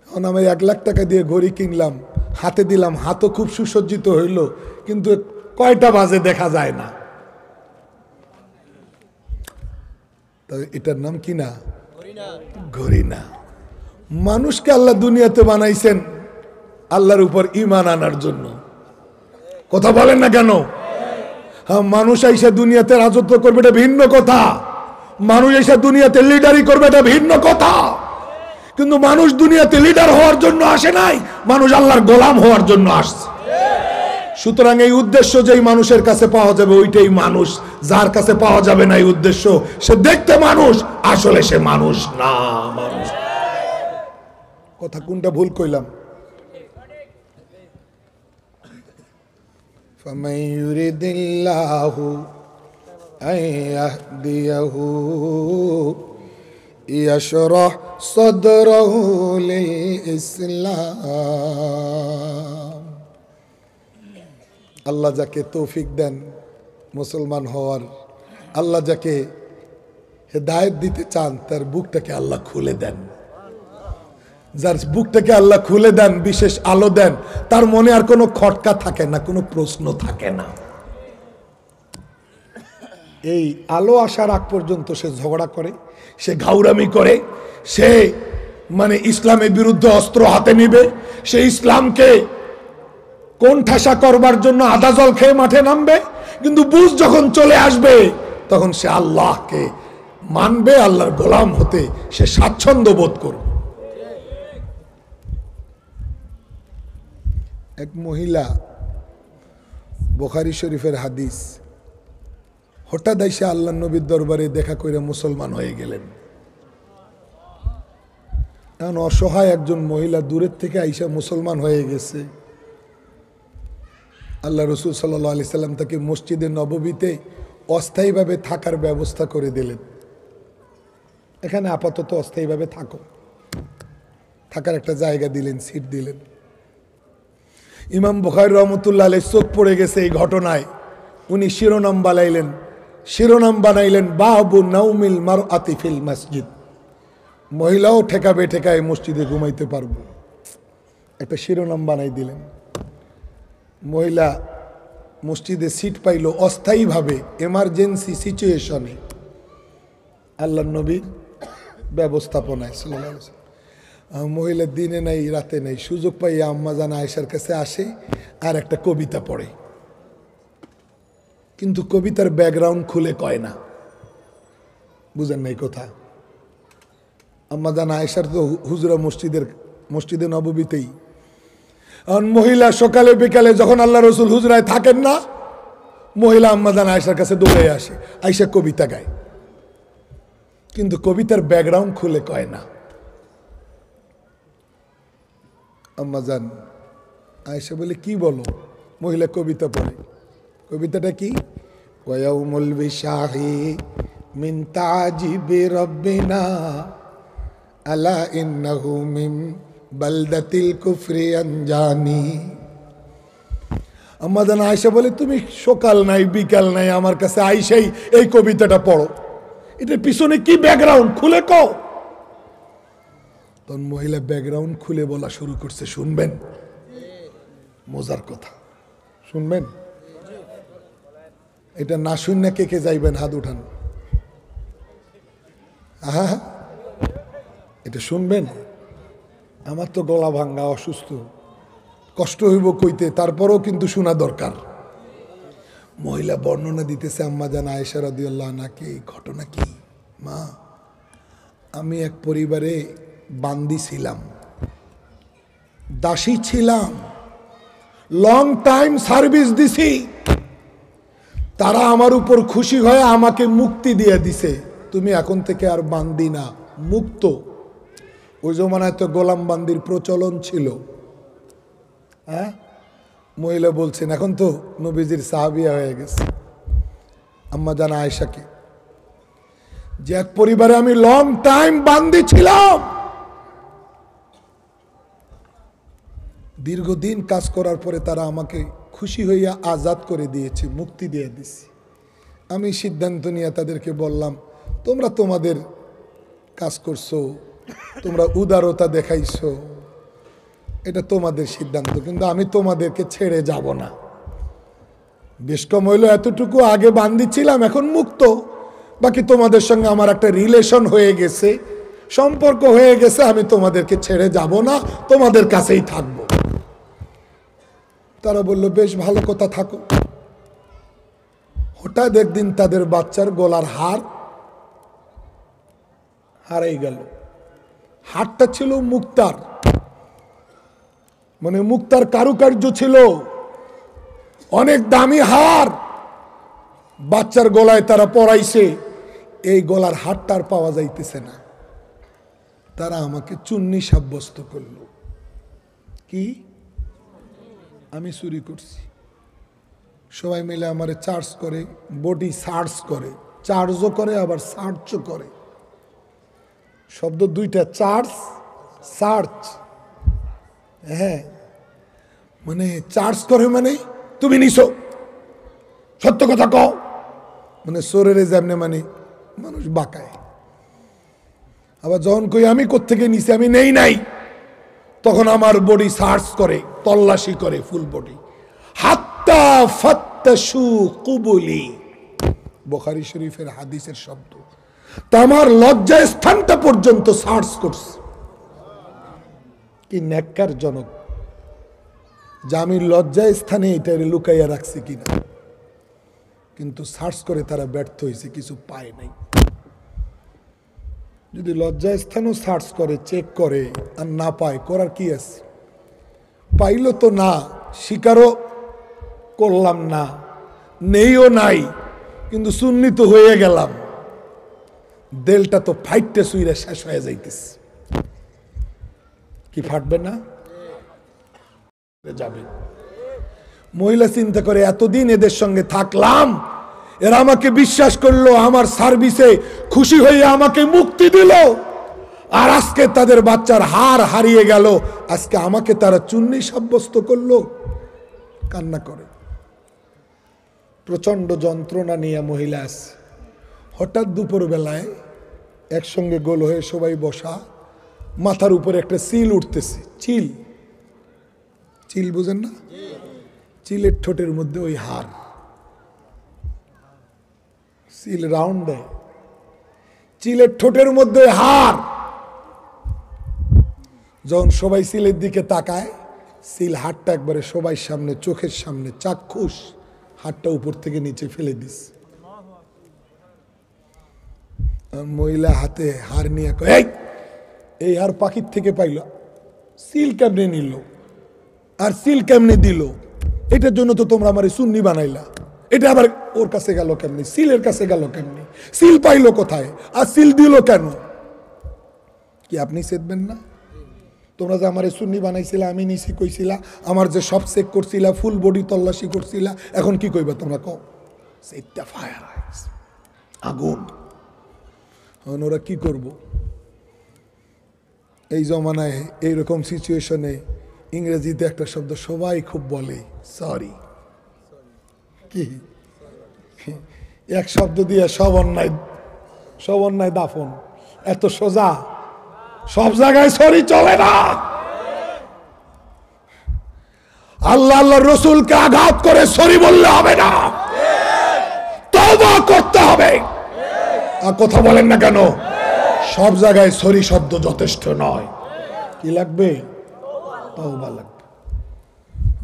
এখন আমি 1 লাখ টাকা দিয়ে ঘড়ি কিনলাম, হাতে দিলাম, হাতও খুব সুসজ্জিত হইল, কিন্তু কয়টা বাজে দেখা যায় না। এটার নাম কি না? ঘড়ি না। মানুষকে আল্লাহ দুনিয়াতে বানাইছেন আল্লাহর উপর ঈমান আনার জন্য। কথা বলেন না কেন? হ্যাঁ, মানুষ আইসা দুনিয়াতে রাজত্ব করবে, এটা ভিন্ন কথা। মানুষ আইসা দুনিয়াতে লিডারি করবে, এটা ভিন্ন কথা। কিন্তু মানুষ দুনিয়াতে লিডার হওয়ার জন্য আসে নাই, মানুষ আল্লাহর গোলাম হওয়ার জন্য আসছে। সুতরাং এই উদ্দেশ্য যেই মানুষের কাছে পাওয়া যাবে ওইটাই মানুষ। যার কাছে পাওয়া যাবে না এই উদ্দেশ্য, সে দেখতে মানুষ, আসলে সে মানুষ না। মানুষ কথা কোনটা ভুল কইলাম? فَمَن يُرِدِ اللَّهُ أَن يَهْدِيَهُ يَشْرَحْ صَدْرَهُ لِلْإِسْلَامِ। আল্লাহ যাকে তৌফিক দেন মুসলমান হওয়ার, আল্লাহ যাকে হেদায়েত দিতে চান, তার বুকটাকে আল্লাহ খুলে দেন। যার বুকটাকে আল্লাহ খুলে দেন, বিশেষ আলো দেন, তার মনে আর কোনো খটকা থাকে না, কোনো প্রশ্ন থাকে না। এই আলো আসার আগ পর্যন্ত সে ঝগড়া করে, সে ঘাউরামি করে, সে ইসলামের বিরুদ্ধে অস্ত্র হাতে নিবে, সে ইসলামকে কোণঠাসা করবার জন্য আদা জল খেয়ে মাঠে নামবে। কিন্তু বুঝ যখন চলে আসবে, তখন সে আল্লাহকে মানবে, আল্লাহর গোলাম হতে সে স্বাচ্ছন্দ্য বোধ করবে। এক মহিলা, বুখারী শরীফের হাদিস, হঠাৎ এসে আল্লাহ নবীর দরবারে দেখা করে মুসলমান হয়ে গেলেন। এখন অসহায় একজন মহিলা দূরের থেকে আইসা মুসলমান হয়ে গেছে। আল্লাহ রসুল সাল্লাল্লাহু আলাইহি সাল্লাম তাকে মসজিদে নববীতে অস্থায়ীভাবে থাকার ব্যবস্থা করে দিলেন। এখানে আপাতত অস্থায়ীভাবে থাকো, থাকার একটা জায়গা দিলেন, সিট দিলেন। ইমাম বুখারী রহমতুল্লাহ আলাইহি চোখ পড়ে গেছে এই ঘটনায়। উনি শিরোনাম বানাইলেন বাবু নাউমিল মারআতি ফিল মসজিদ। মহিলাও ঠেকাবে ঠেকায় মসজিদে ঘুমাইতে পারবো, একটা শিরোনাম বানাই দিলেন। মহিলা মসজিদে সিট পাইল অস্থায়ীভাবে, এমার্জেন্সি সিচুয়েশনে, আল্লাহর নবীর ব্যবস্থাপনায় সাল্লাল্লাহু আলাইহি ওয়াসাল্লাম। মহিলা দিনে নাই রাতে নাই, সুযোগ পাইয়া আম্মা জান আয়েশার কাছে আসে আর একটা কবিতা পড়ে। কিন্তু কবিতার ব্যাকগ্রাউন্ড খুলে কয় না। বুঝেন নাই কথা? আম্মা জান আয়েশার তো হুজরা মসজিদে নববীতেই। মহিলা সকালে বিকালে যখন আল্লাহ রসুল হুজরায় থাকেন না, মহিলা আম্মা জান আয়েশার কাছে দৌড়ে আসে, আয়েশা কবিতা গায়, কিন্তু কবিতার ব্যাকগ্রাউন্ড খুলে কয় না। আম্মা জান আয়েশা বলে, কি বলো? মহিলা কবিতা পড়ে। কবিতাটা কি? ওয়াউমুল বিশাহি মিন তাজিবি রব্বিনা আলা ইন্নাহু মিন বালদাতিল কুফরি আনজানি। আম্মা জান আয়েশা বলে, তুমি সকাল নাই বিকাল নাই আমার কাছে আইসাই এই কবিতাটা পড়ো, এটার পিছনে কি ব্যাকগ্রাউন্ড খুলে কও। তখন মহিলা ব্যাকগ্রাউন্ড খুলে বলা শুরু করছে, শুনবেন মজার কথা, শুনবেন? এটা না শুননা কে কে যাইবেন হাত উঠান। হ্যাঁ, এটা শুনবেন? আমার তো গলা ভাঙ্গা, অসুস্থ, কষ্ট হইব কইতে, তারপরেও কিন্তু শোনা দরকার। মহিলা বর্ণনা দিতেছে আম্মা জান আয়েশা রাদিয়াল্লাহু আনহাকে, এই ঘটনা কি? মা, আমি এক পরিবারে বান্দি ছিলাম, দাসী ছিলাম, লং টাইম সার্ভিস দিছি, তারা আমার উপর খুশি হয়ে আমাকে মুক্তি দিয়ে দিছে, তুমি এখন থেকে আর বান্দি না, মুক্ত। ওই জমানায় তো গোলাম বান্দির প্রচলন ছিল। হ্যাঁ, মহিলা বলছেন, এখন তো নবীজির সাহাবিয়া হয়ে গেছে আম্মা জান আয়েশাকে, যে এক পরিবারে আমি লং টাইম বান্দি ছিলাম, দীর্ঘদিন কাজ করার পরে তারা আমাকে খুশি হইয়া আজাদ করে দিয়েছে, মুক্তি দিয়ে দিছি। আমি সিদ্ধান্ত নিয়ে তাদেরকে বললাম, তোমরা তোমাদের কাজ করছো, তোমরা উদারতা দেখাইছো, এটা তোমাদের সিদ্ধান্ত, কিন্তু আমি তোমাদেরকে ছেড়ে যাব না। বেশ কম হইল এতটুকু, আগে বান্দি ছিলাম, এখন মুক্ত, বাকি তোমাদের সঙ্গে আমার একটা রিলেশন হয়ে গেছে, সম্পর্ক হয়ে গেছে, আমি তোমাদেরকে ছেড়ে যাব না, তোমাদের কাছেই থাকবো। তারা বলল, বেশ ভালো কথা, থাকো। হঠাৎ একদিন তাদের বাচ্চার গলার হার হারাই গেল। হারটা ছিল মুক্তার, মানে মুক্তার কারুকার্য ছিল, অনেক দামি হার বাচ্চার গলায় তারা পরাইছে, এই গলার হারটা আর পাওয়া যাইতেছে না। তারা আমাকে চুন্নি সাব্যস্ত করলো, কি আমি চুরি করছি। সবাই মিলে আমারে চার্জ করে, বডি সার্চ করে, চার্জও করে আবার সার্চও করে, শব্দ দুইটা, চার্জ সার্চ। হ্যাঁ, মানে চার্জ করে মানে তুমি নিছো, সত্য কথা কও, মানে সোরের যেমনে মানে মানুষ বাঁকায়। আবার যখন কই আমি কোত্থেকে নিছি, আমি নেই নাই, তখন আমার বডি সার্চ করে, তল্লাশি করে, ফুল বডি। হাত্তা ফাত্তাশু কুবুলি, বুখারী শরীফের হাদিসের শব্দ। তা আমার লজ্জা স্থানটা পর্যন্ত সার্চ করছে। কি ন্যাক্কারজনক যে আমি লজ্জা স্থানে এটা লুকাইয়া রাখছি কিনা, কিন্তু সার্চ করে তারা ব্যর্থ হয়েছে, কিছু পায় নাই। যদি লজ্জা স্থানও সার্চ করে, চেক করে, আর না পায়, করার কি আছে? পাইল তো না, স্বীকারও করলাম না, নেইও নাই, কিন্তু সুন্নি তো হয়ে গেলাম, দেলটা তো ফাইটটা সুইরা শেষ হয়ে যাইতেছে, কি ফাটবে না? যাবে। মহিলা চিন্তা করে, এতদিন এদের সঙ্গে থাকলাম, এরা আমাকে বিশ্বাস করলো, আমার সার্ভিসে খুশি হয়ে আমাকে মুক্তি দিল, আর আজকে তাদের বাচ্চার হার হারিয়ে গেল, আজকে আমাকে তারা চুন্নি সাব্যস্ত করলো। কান্না করে, প্রচন্ড যন্ত্রণা নিয়ে মহিলা আসছে। হঠাৎ দুপুর বেলায় একসঙ্গে গোল হয়ে সবাই বসা, মাথার উপরে একটা চিল উঠতেছে, চিল, চিল বুঝেন না? চিলের ঠোঁটের মধ্যে ওই হার, চিল রাউন্ড দেয়, চিলের ঠোঁটের মধ্যে হার। যখন সবাই চিলের দিকে তাকায়, চিল হাতটা একবারে সবাই সামনে, চোখের সামনে, চাক্ষুষ হাতটা উপর থেকে নিচে ফেলে দিস। মহিলা হাতে হার নিয়ে কয়, এই হার পাখির থেকে পাইল, সিল কেমনে নিল আর সিল কেমনে দিল, এটার জন্য তো তোমরা আমার সুন্নি বানাইলা, এটা আবার ওর কাছে গেল কেমনি, সিলের কাছে গেল কেমনি, সিল পাইলো কোথায় আর সিল দিল কেন? কি আপনি চেতবেন না? তোমরা যে আমার সুন্নি বানাইছিলা, আমি নিছি কইছিলা, আমার যে সব চেক করছিলা, ফুল বডি তল্লাশি করছিলা, এখন কি কইবা তোমরা? কও সেইটা ফায়ার আগুন। ওরা কি করব? এই জমানায় এইরকম সিচুয়েশনে ইংরেজিতে একটা শব্দ সবাই খুব বলে, সরি। কি এক শব্দ দিয়ে সব অন্যায় দাফন, এত সোজা? সব জায়গায় সরি চলে না। আল্লাহ আল্লাহ রসুলকে আঘাত করে সরি বললে হবে না, তওবা করতে হবে। আর কথা বলেন না কেন? সব জায়গায় সরি শব্দ যথেষ্ট নয়, কি লাগবে? তওবা লাগবে।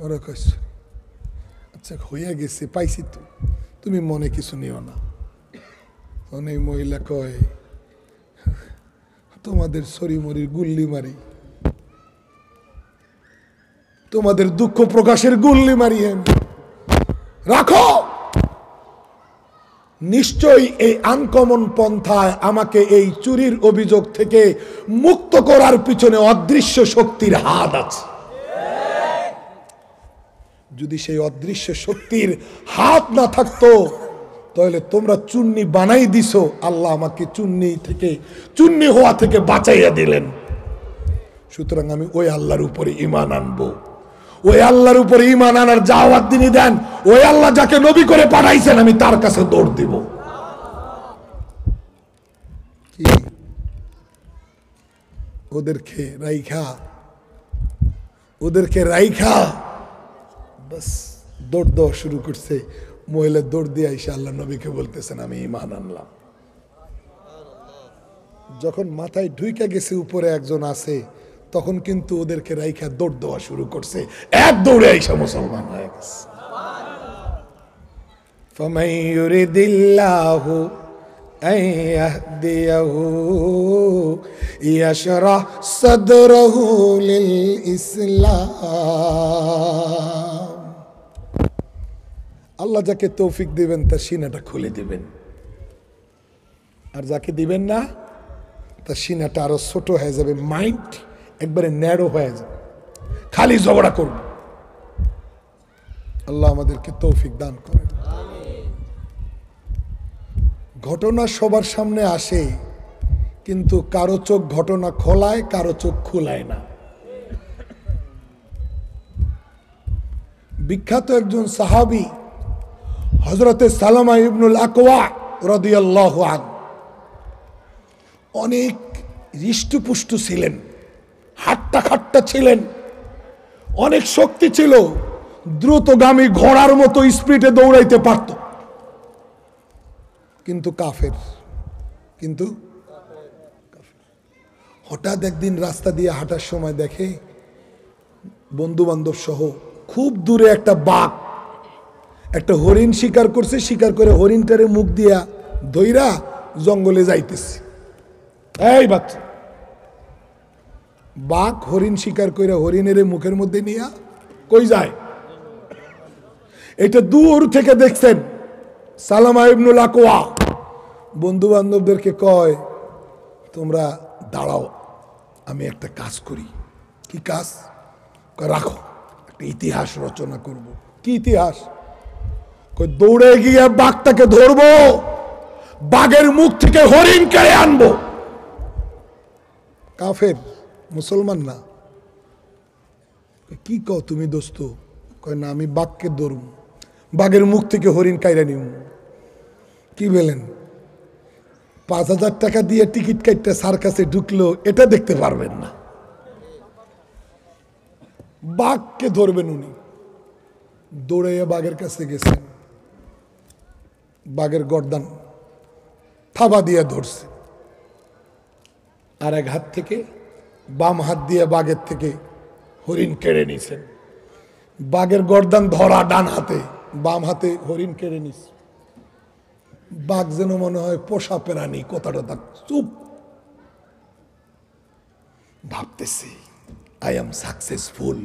ওরা কইছে আচ্ছা হইয়া গেছে, পাইছি তো, তুমি মনে কিছু নিও না। অনেক মহিলা কয় তোমাদের সরি মরির গুল্লি মারি, তোমাদের দুঃখ প্রকাশের গুল্লি মারি আমি। রাখো, নিশ্চয়ই এই আনকমন পন্থায় আমাকে এই চুরির অভিযোগ থেকে মুক্ত করার পিছনে অদৃশ্য শক্তির হাত আছে। যদি সেই অদৃশ্য শক্তির হাত না থাকতো তাহলে তোমরা চুন্নি বানাই দিছো, আল্লাহ আমাকে চুন্নি হওয়া থেকে বাঁচাইয়া দিলেন। সুতরাং আমি ওই আল্লাহর উপরে ঈমান আনবো। ওই আল্লাহর উপরে ঈমান আনার দাওয়াত তিনি দেন। ওই আল্লাহ যাকে নবী করে পাঠাইছেন আমি তার কাছে দৌড় দিব। কি ওদেরকে রাইখা বাস দৌড় দেওয়া শুরু করছে। মহিলা দৌড় দিয়ে আইসা আল্লাহ নবীকে বলতেছেন আমি ঈমান আনলাম। যখন মাথায় ঢুইকা গেছে উপরে একজন আছে, তখন কিন্তু ওদেরকে রাইখা দৌড় দেওয়া শুরু করছে। এক দৌড়ে আইসা মুসলমান হয়ে গেছে। فَمَن يُرِدِ اللَّهُ أَن يَهْدِيَهُ يَشْرَحْ صَدْرَهُ لِلْإِسْلَامِ। আল্লাহ যাকে তৌফিক দিবেন তার সিনাটা খুলে দিবেন, আর যাকে দিবেন না তার সিনাটা আরো ছোট হয়ে যাবে, মাইন্ড একবারে ন্যারো হয়ে যাবে, খালি ঝগড়া করবে। আল্লাহ আমাদেরকে তৌফিক দান করেন। ঘটনা সবার সামনে আসে, কিন্তু কারো চোখ ঘটনা খোলায়, কারো চোখ খোলায় না। বিখ্যাত একজন সাহাবী হযরতে সালামা ইবনুল আকওয়া রাদিয়াল্লাহু আনহু অনেক হৃষ্টপুষ্ট ছিলেন, হাট্টা খাট্টা ছিলেন, অনেক শক্তি ছিল, দ্রুতগামী ঘোড়ার মতো স্পিডে দৌড়াইতে পারত, কিন্তু কাফের। হঠাৎ একদিন রাস্তা দিয়ে হাঁটার সময় দেখে বন্ধু বান্ধব সহ খুব দূরে একটা বাঘ একটা হরিণ শিকার করছে, শিকার করে হরিণটারে মুখ দিয়া ধইরা জঙ্গলে যাইতেছে। এই বাচ্চা, বাঘ হরিণ শিকার করে হরিণের মুখের মধ্যে নিয়া কই যায়? এটা দূর থেকে দেখছেন সালামা ইবনুল আকওয়া। বন্ধু বান্ধবদেরকে কয় তোমরা দাঁড়াও, আমি একটা কাজ করি। কি কাজ? রাখো, একটা ইতিহাস রচনা করব। কি ইতিহাস? দৌড়ে গিয়ে বাঘটাকে ধরবো, বাঘের মুখ থেকে হরিণ কেড়ে আনবো। কাফের, মুসলমান না। কি কও তুমি দোস্ত? কয় না, আমি বাঘকে ধরব, বাঘের মুখ থেকে হরিণ কাইরা নিব। কি বলেন? 5,000 টাকা দিয়ে টিকিট কাটতে সার্কাসে ঢুকলো, এটা দেখতে পারবেন না। বাঘকে ধরবেন উনি। দৌড়াইয়া বাঘের কাছে গেছেন, বাঘের গর্দান থাবা দিয়ে ধরছে, আর এক হাত থেকে বাম হাত দিয়ে বাঘের থেকে হরিণ কেড়ে নিছেন। বাঘের গর্দান ধরা ডান হাতে, বাম হাতে হরিণ কেড়ে নিছে। বাঘ যেন মনে হয় পোষা প্রাণী, কথাটা তার চুপ। ভাবতেছি I am successful,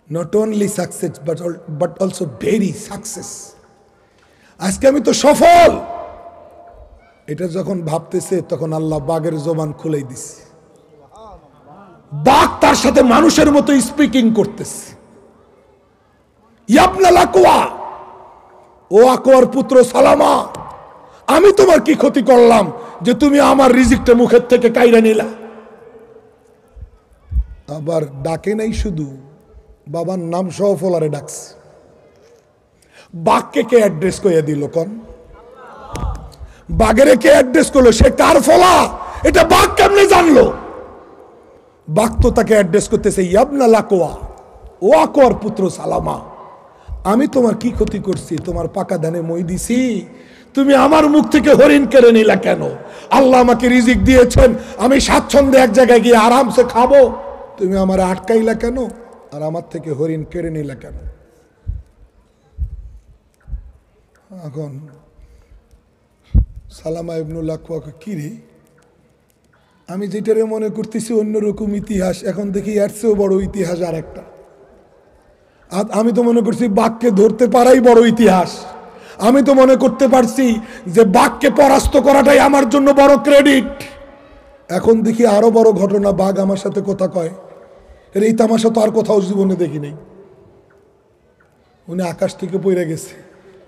not only success but also very success. আজকে আমি তো সফল। এটা যখন ভাবতেছে তখন আল্লাহ বাঘের জবান খুলেই দিছে। বাঘ তার সাথে মানুষের মতো স্পিকিং করতেছে। ইয়াবনাল আকওয়া, ও আকওয়ার পুত্র সালামা, আমি তোমার কি ক্ষতি করলাম যে তুমি আমার রিজিকটা মুখের থেকে কাইরা নিলা? আবার ডাকে নাই শুধু, বাবার নাম সহ ফলারে ডাকছে। বাঘকে কে অ্যাড্রেস করে দিল কোন? বাঘেরে কে অ্যাড্রেস করলো? সে কার ফলা? এটা বাঘ কেমনে জানলো? বাঘ তো তাকে অ্যাড্রেস করতেছে, ইয়াবনা লাকওয়া, ও আকওয়ার পুত্র সালামা, আমি তোমার কি ক্ষতি করছি? তোমার পাকা ধানে মই দিছি, তুমি আমার মুখ থেকে হরিণ কেড়ে নিলা কেন? আল্লাহ আমাকে রিজিক দিয়েছেন, আমি স্বাচ্ছন্দ্যে এক জায়গায় গিয়ে আরামসে খাবো, তুমি আমার আটকাইলা কেন? আর আমার থেকে হরিণ কেড়ে নিলা কেন? এখন সালামা ইবনুল আকওয়াকে, কি রে, আমি যেটারে মনে করতেছি অন্যরকম ইতিহাস, এখন দেখি এর চেয়েও বড় ইতিহাস আর একটা। আমি তো মনে করছি বাঘকে ধরতে পারাই বড় ইতিহাস, আমি তো মনে করতে পারছি যে বাঘকে পরাস্ত করাটাই আমার জন্য বড় ক্রেডিট। এখন দেখি আরো বড় ঘটনা, বাঘ আমার সাথে কথা কয়। এই তামাশা তো আর কোথাও জীবনে দেখি নেই। উনি আকাশ থেকে পড়ে গেছে,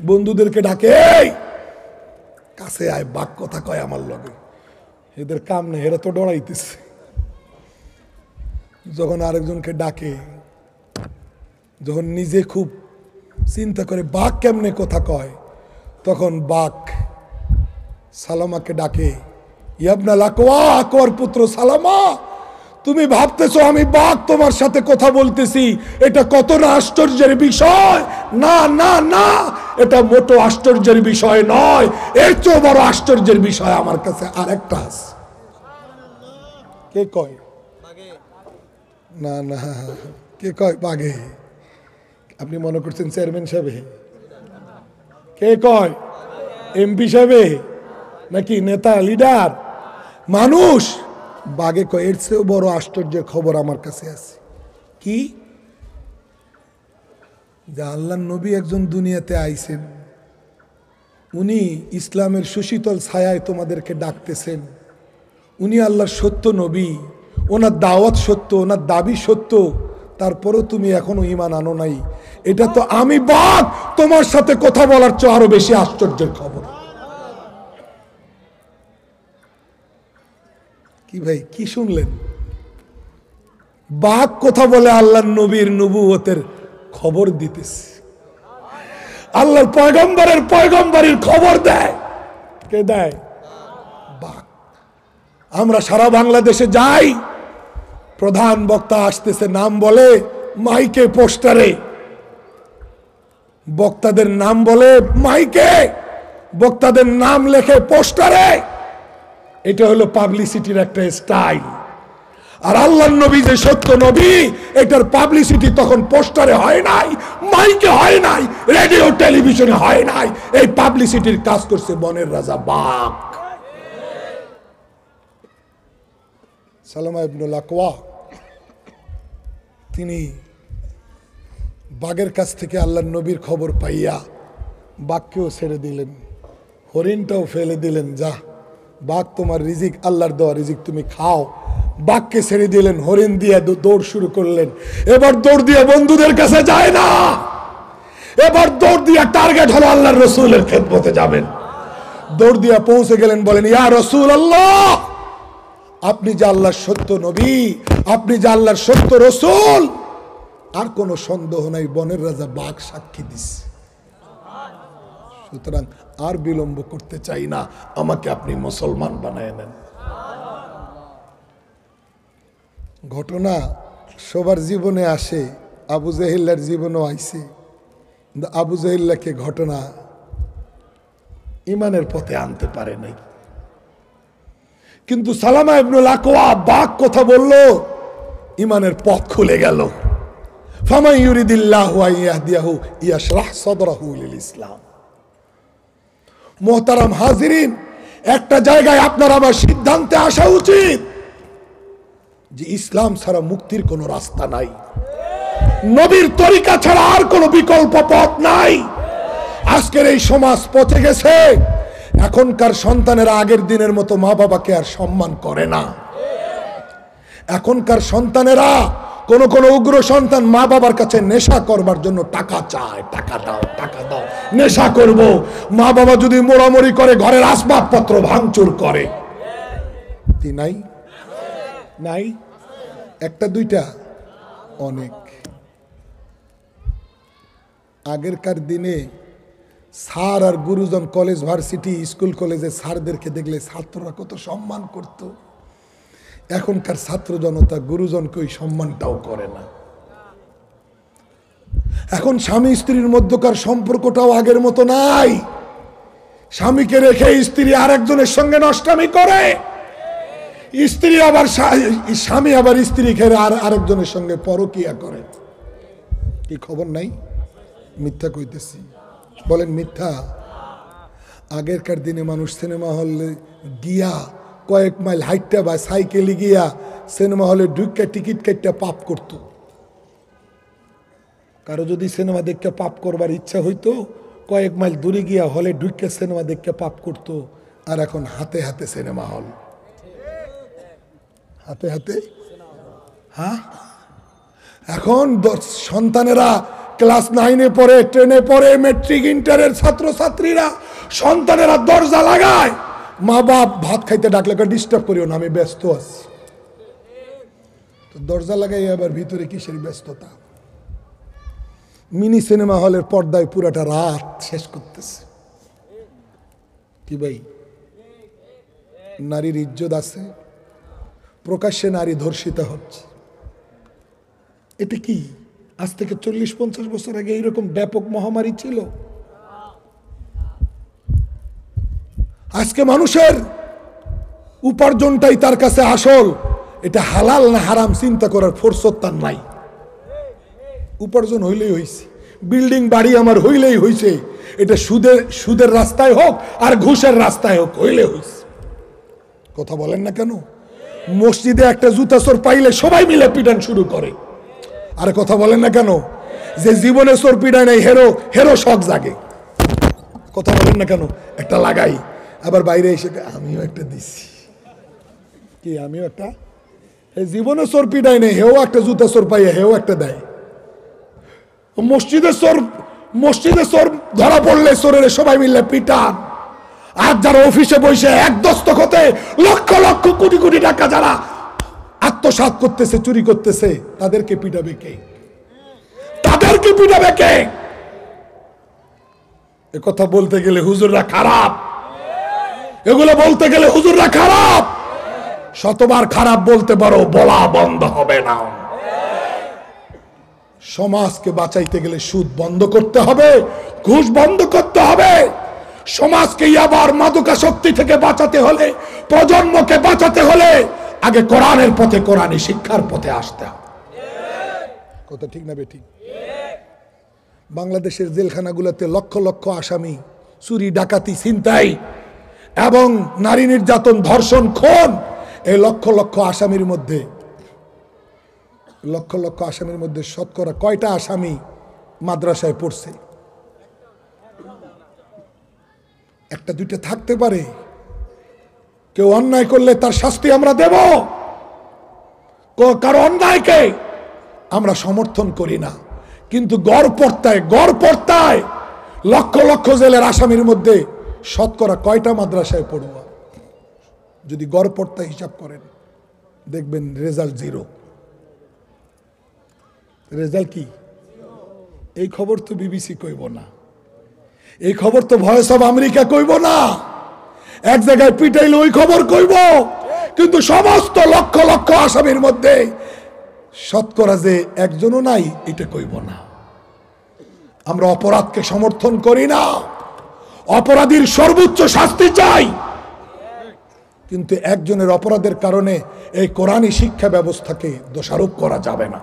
বন্ধুদেরকে ডাকে, এই কাছে আয়, বাঘ কথা কয় আমার লগে। এদের কাম নেই, এরা তো ডরাইতেছে। যখন আরেকজনকে ডাকে, যখন নিজে খুব চিন্তা করে বাঘ কেমনে কথা কয়, তখন বাঘ সালামাকে ডাকে, ইয়াবনা লাকওয়া, আকওয়ার পুত্র সালামা, তুমি ভাবতেছো আমি বাঘ তোমার সাথে কথা বলতেছি, এটা কত না আশ্চর্যের বিষয়। না না না, এটা মোটো আশ্চর্যের বিষয় নয়, এর চেয়ে বড় আশ্চর্যের বিষয় আমার কাছে আরেকটা আছে। কে কয়? না না, কে কয় বাঘে? আপনি মনে করছেন চেয়ারম্যান সাহেব? কে কয়? এমপি সাহেব নাকি নেতা, লিডার, মানুষ? বাঘে কয় এর চেয়েও বড় আশ্চর্যের খবর আমার কাছে আছে। কি? যে আল্লাহর নবী একজন দুনিয়াতে আইছেন, উনি ইসলামের সুশীতল ছায়ায় তোমাদেরকে ডাকতেছেন, উনি আল্লাহর সত্য নবী, ওনার দাওয়াত সত্য, ওনার দাবি সত্য, তারপরও তুমি এখনো ঈমান আনো নাই। এটা তো আমি বাঘ তোমার সাথে কথা বলার চেয়ে আরো বেশি আশ্চর্যের খবর। কি ভাই, কি শুনলেন? বাঘ কথা বলে আল্লাহর নবীর নবুয়তের খবর দিতেছে, আল্লাহর পয়গম্বরের খবর দেয়। কে দেয়? বাঘ। আমরা সারা বাংলাদেশে যাই, প্রধান বক্তা আসতেছে, নাম বলে মাইকে, পোস্টারে বক্তাদের নাম বলে, মাইকে বক্তাদের নাম লেখে পোস্টারে। এটা হলো পাবলিসিটির একটা স্টাইল। আর আল্লাহর নবী যে সত্য নবী, এটার পাবলিসিটি তখন পোস্টারে হয় নাই, মাইকে হয় নাই, রেডিও টেলিভিশনে হয় নাই, এই পাবলিসিটির কাজ করছে বনের রাজা বাঘ। সালামা ইবনুল আকওয়া, তিনি বাঘের কাছ থেকে আল্লাহর নবীর খবর পাইয়া বাঘকেও ছেড়ে দিলেন, হরিণটাও ফেলে দিলেন, যা বাঘ তোমার রিজিক, আল্লাহর দেওয়া রিজিক তুমি খাও। বাঘকে ছেড়ে দিলেন, হরিণ দিয়ে দৌড় শুরু করলেন। এবার দৌড় দিয়ে বন্ধুদের কাছে যায় না, এবার দৌড় দিয়ে টার্গেট হলো আল্লাহর রসুলের খেদমতে যাবেন। দৌড় দিয়ে পৌঁছে গেলেন, বলেন, ইয়া রসুল আল্লাহ, আপনি যে আল্লাহর সত্য নবী, আপনি যে আল্লাহর সত্য রসুল, আর কোনো সন্দেহ নাই, বনের রাজা বাঘ সাক্ষী দিচ্ছে। সুতরাং আর বিলম্ব করতে চাই না, আমাকে আপনি মুসলমান বানায় নেন। ঘটনা সবার জীবনে আসে, আবু জাহিল্লার জীবনেও আইছে, কিন্তু আবু জাহিল্লাকে ঘটনা ইমানের পথে আনতে পারে নাই। কিন্তু সালামা ইবনুল আকওয়া বাঘ কথা বলল, ইমানের পথ খুলে গেল। ফামান ইউরিদিল্লাহু আন ইয়াহদিয়াহু ইয়াশরাহ সাদরাহু লিল ইসলাম। মুহতারাম হাজিরিন, একটা জায়গায় আপনার আমার সিদ্ধান্তে আসা উচিত যে ইসলাম ছাড়া মুক্তির কোনো রাস্তা নাই, নবীর তরিকা ছাড়া আর কোনো বিকল্প পথ নাই। আজকের এই সমাজ পচে গেছে, এখনকার সন্তানেরা আগের দিনের মতো মা বাবাকে আর সম্মান করে না। এখনকার সন্তানেরা, কোন কোন উগ্র সন্তান মা বাবার কাছে নেশা করবার জন্য টাকা চায়, টাকা দাও, টাকা দাও, নেশা করব। মা বাবা যদি মোড়ামুড়ি করে, ঘরের আসবাবপত্র ভাঙচুর করে। নাই নাই, একটা দুইটা, অনেক। আগেরকার দিনে স্যার আর গুরুজন কলেজ ভার্সিটি স্কুল কলেজে স্যারদেরকে দেখলে ছাত্ররা কত সম্মান করত। এখনকার ছাত্র জনতা গুরুজনকে ওই সম্মানটাও করে না। এখন স্বামী স্ত্রীর মধ্যকার সম্পর্কটাও আগের মতো নাই। স্বামীকে রেখে স্ত্রী আরেকজনের সঙ্গে নষ্টামি করে, স্ত্রী আবার স্বামী আবার স্ত্রী খেয়ে আরেকজনের সঙ্গে পরকিয়া করে। কি খবর নাই? মিথ্যা কইতেছি? বলেন মিথ্যা? আগেরকার দিনে মানুষ সিনেমা হলে গিয়া কয়েক মাইল হাইটটা বা সাইকেলে গিয়া সিনেমা হলে ঢুকে টিকিট কেটে পাপ করত। কারো যদি সিনেমা দেখে পাপ করবার ইচ্ছা হইতো কয়েক মাইল দূরে গিয়া হলে ঢুকে সিনেমা দেখে পাপ করত। আর এখন হাতে হাতে সিনেমা হল, হাতে হাতে। হ্যাঁ, এখন সন্তানেরা ক্লাস 9-এ পড়ে, 10-এ পড়ে, মেট্রিক ইন্টারের ছাত্রছাত্রীরা সন্তানেরা দরজা লাগায়, মা বাপ ভাত খাইতে ডাকলে ডিস্টার্ব করিও না, আমি ব্যস্ত আছি। তো দরজা লাগাই আবার ভিতরে কিসের ব্যস্ততা? মিনি সিনেমা হলের পর্দায় পুরাটা রাত শেষ করতেছে। কি ভাই, নারীর ইজ্জত আছে? প্রকাশ্যে নারী ধর্ষিতা হচ্ছে। এটা কি আজ থেকে 40-50 বছর আগে এইরকম ব্যাপক মহামারী ছিল? আজকে মানুষের উপার্জনটাই তার কাছে আসল। এটা হালাল না হারাম চিন্তা করার ফুরসত তার নাই। উপার্জন হইলেই হইছে, বিল্ডিং বাড়ি আমার হইলেই হইছে। এটা সুদের রাস্তায় হোক আর ঘুষের রাস্তায় হোক, হইলে হইছে। কথা বলেন না কেন? মসজিদে একটা জুতা চোর পাইলে সবাই মিলে পিটান শুরু করে। আরে কথা বলেন না কেন? যে জীবনে চোর পিটায় নাই হেরো হেরো শখ জাগে। কথা বলেন না কেন? একটা লাগাই, আবার বাইরে এসে আমিও একটা দিছি। কি আমিও একটা? জীবনে চোর পিটায় নেই, হেও একটা জুতা চোর পাইয়া হেও একটা দেয়। মসজিদে চোর ধরা পড়লে চোরের সবাই মিলে পিটান। আর যারা অফিসে বসে এক দস্তখতে লক্ষ লক্ষ কোটি কোটি টাকা যারা আত্মসাৎ করতেছে, চুরি করতেছে, তাদেরকে পিটাবে কে? তাদেরকে পিটাবে কে? এ কথা বলতে গেলে হুজুররা খারাপ, এগুলো বলতে গেলে হুজুররা খারাপ। শতবার খারাপ বলতে পারো, বলা বন্ধ হবে না। সমাজকে বাঁচাইতে গেলে সুদ বন্ধ করতে হবে, ঘুষ বন্ধ করতে হবে। সমাজকে ইয়াবার মাদকাসক্তি থেকে বাঁচাতে হলে, প্রজন্মকে বাঁচাতে হলে আগে কোরআনের পথে, কোরআনী শিক্ষার পথে আসতে হবে। কথা ঠিক না বেঠিক? বাংলাদেশের জেলখানাগুলোতে লক্ষ লক্ষ আসামি চুরি, ডাকাতি, ছিনতাই এবং নারী নির্যাতন, ধর্ষণ, খুন, এই লক্ষ লক্ষ আসামির মধ্যে শতকরা কয়টা আসামি মাদ্রাসায় পড়ছে? একটা দুইটা থাকতে পারে। কেউ অন্যায় করলে তার শাস্তি আমরা দেব, কারো অন্যায়কে আমরা সমর্থন করি না। কিন্তু গড়পড়তায় লক্ষ লক্ষ জেলের আসামির মধ্যে শতকরা কয়টা মাদ্রাসায় পড়ুয়া? যদি গড়পড়তায় হিসাব করেন দেখবেন রেজাল্ট 0। রেজাল্ট কি? এই খবর তো বিবিসি কইব না, এই খবর তো ভয়েস অফ আমেরিকা কইব না, এক জায়গায় পিটাইলে ওই খবর কইব। কিন্তু সমস্ত লক্ষ লক্ষ আসামির মধ্যে শতকরা যে একজনও নাই, এটা কইব না। আমরা অপরাধকে সমর্থন করি না, অপরাধীর সর্বোচ্চ শাস্তি চাই। কিন্তু একজনের অপরাধের কারণে এই কোরআনী শিক্ষা ব্যবস্থাকে দোষারোপ করা যাবে না।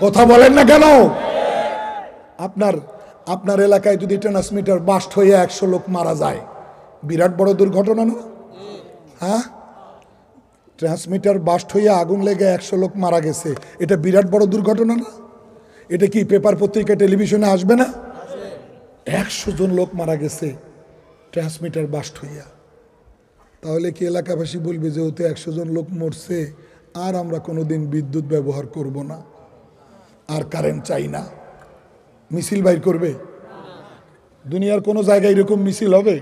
কথা বলেন না কেন? আপনার এলাকায় যদি ট্রান্সমিটার বাস্ট হয়ে 100 লোক মারা যায়, বিরাট বড় দুর্ঘটনা না? হ্যাঁ, ট্রান্সমিটার বাস্ট হয়ে আগুন লেগে 100 লোক মারা গেছে, এটা বিরাট বড় দুর্ঘটনা না? এটা কি পেপার পত্রিকা টেলিভিশনে আসবে না? 100 জন লোক মারা গেছে ট্রান্সমিটার বাস্ট হইয়া। তাহলে কি এলাকাবাসী বলবে যে ওতে 100 জন লোক মরছে, আর আমরা কোনোদিন বিদ্যুৎ ব্যবহার করব না, আর কারেন্ট চাই না? মিছিল বাইর করবে? দুনিয়ার কোনো জায়গায় এরকম মিছিল হবে?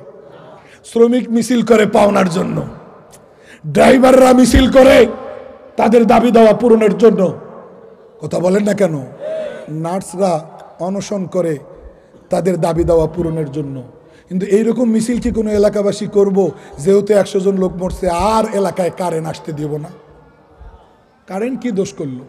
শ্রমিক মিছিল করে পাওনার জন্য, ড্রাইভাররা মিছিল করে তাদের দাবি দাওয়া পূরণের জন্য। কথা বলেন না কেন? নার্সরা অনশন করে তাদের দাবি দাওয়া পূরণের জন্য। কিন্তু এইরকম মিছিল কি কোনো এলাকাবাসী করব, যেহেতু 100 জন লোক মরছে আর এলাকায় কারেন্ট আসতে দিব না? কারেন্ট কি দোষ করলো?